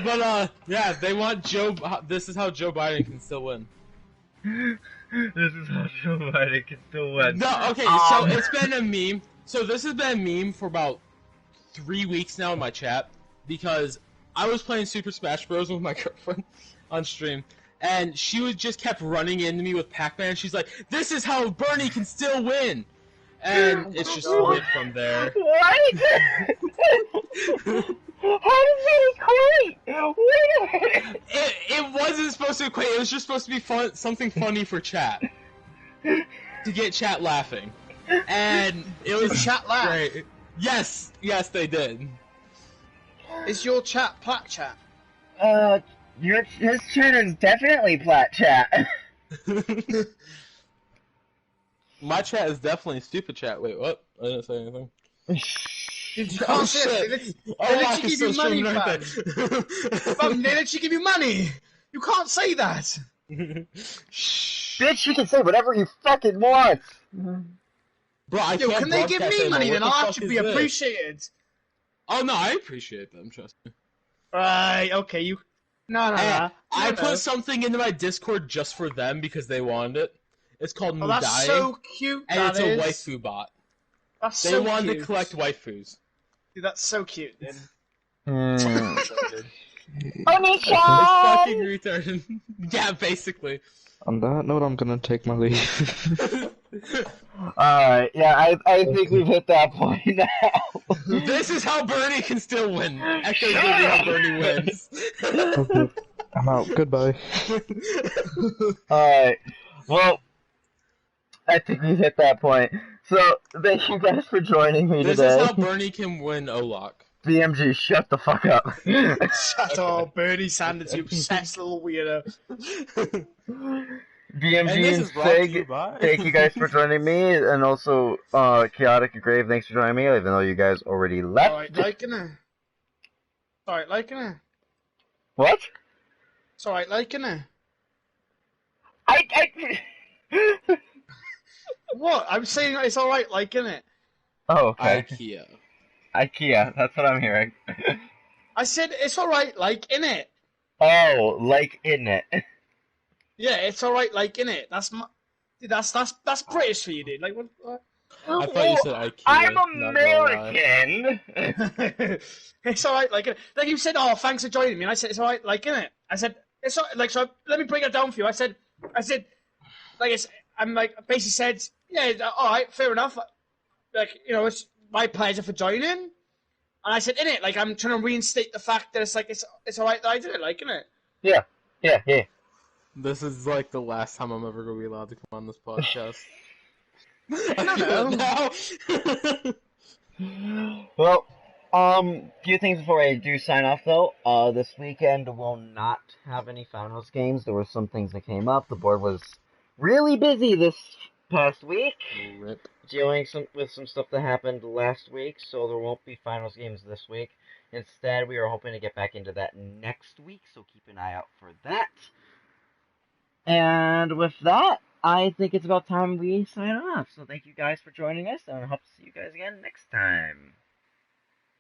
But yeah, they want Joe. This is how Joe Biden can still win. This is how Joe Biden can still win. No, okay. So it's been a meme. So this has been a meme for about 3 weeks now in my chat because I was playing Super Smash Bros with my girlfriend on stream, and she was just kept running into me with Pac-Man. She's like, "This is how Bernie can still win," and it's just split from there. What? How did that equate? Wait a minute. It wasn't supposed to equate. It was just supposed to be fun, something funny for chat to get chat laughing, and it was chat laugh. Great. Yes, they did. Is your chat plat chat? His chat is definitely plat chat. My chat is definitely stupid chat. Wait, what? I didn't say anything. You can't say it. They let you give you money, fam. Fam, they let you give you money. You can't say that. Bitch, you can say whatever you fucking want. Bro, I can't can they give me money then? I'll actually be appreciated. Oh no, I appreciate them, trust me. Right, okay, you... No. I put something into my Discord just for them because they wanted it. It's called Mudai. That's so cute, and it's a waifu bot. That's they so wanted cute. to collect waifus. Dude, that's so cute, dude. Oni-chan! It's fucking retarded. Yeah, basically. On that note, I'm gonna take my leave. Alright, yeah, I think we've hit that point now. This is how Bernie can still win. Echo's gonna be how Bernie wins. Okay, I'm out. Goodbye. Alright, well, I think we've hit that point. So, thank you guys for joining me today. This is how Bernie can win OLOC. BMG, shut the fuck up. Shut up, Bernie Sanders, you obsessed little weirdo. BMG and Sig, thank you guys for joining me, and also Chaotic and Grave, thanks for joining me, even though you guys already left. Alright, liking it. Alright, liking it. What? It's alright, liking it. I What? I'm saying it's alright, liking it. Oh, okay. IKEA, that's what I'm hearing. I said it's alright, like in it. Oh, like in it. Yeah, it's alright, like in it. That's British for you, dude. Like what? I thought you said IKEA. I'm not gonna lie. American. It's all right, like you said. Oh, thanks for joining me. And I said it's all right, like innit? I said it's all, like so. Let me break it down for you. I said, like I'm like basically said, yeah, all right, fair enough. Like it's my pleasure for joining. And I said, innit? Like I'm trying to reinstate the fact that it's like it's all right that I did it, like innit? Yeah. This is like the last time I'm ever gonna be allowed to come on this podcast. I feel it now. Well, few things before I do sign off though. This weekend will not have any finals games. There were some things that came up. The board was really busy this past week, Rip. dealing with some stuff that happened last week, so there won't be finals games this week. Instead, we are hoping to get back into that next week, so keep an eye out for that. And with that, I think it's about time we sign off. So thank you guys for joining us, and I hope to see you guys again next time.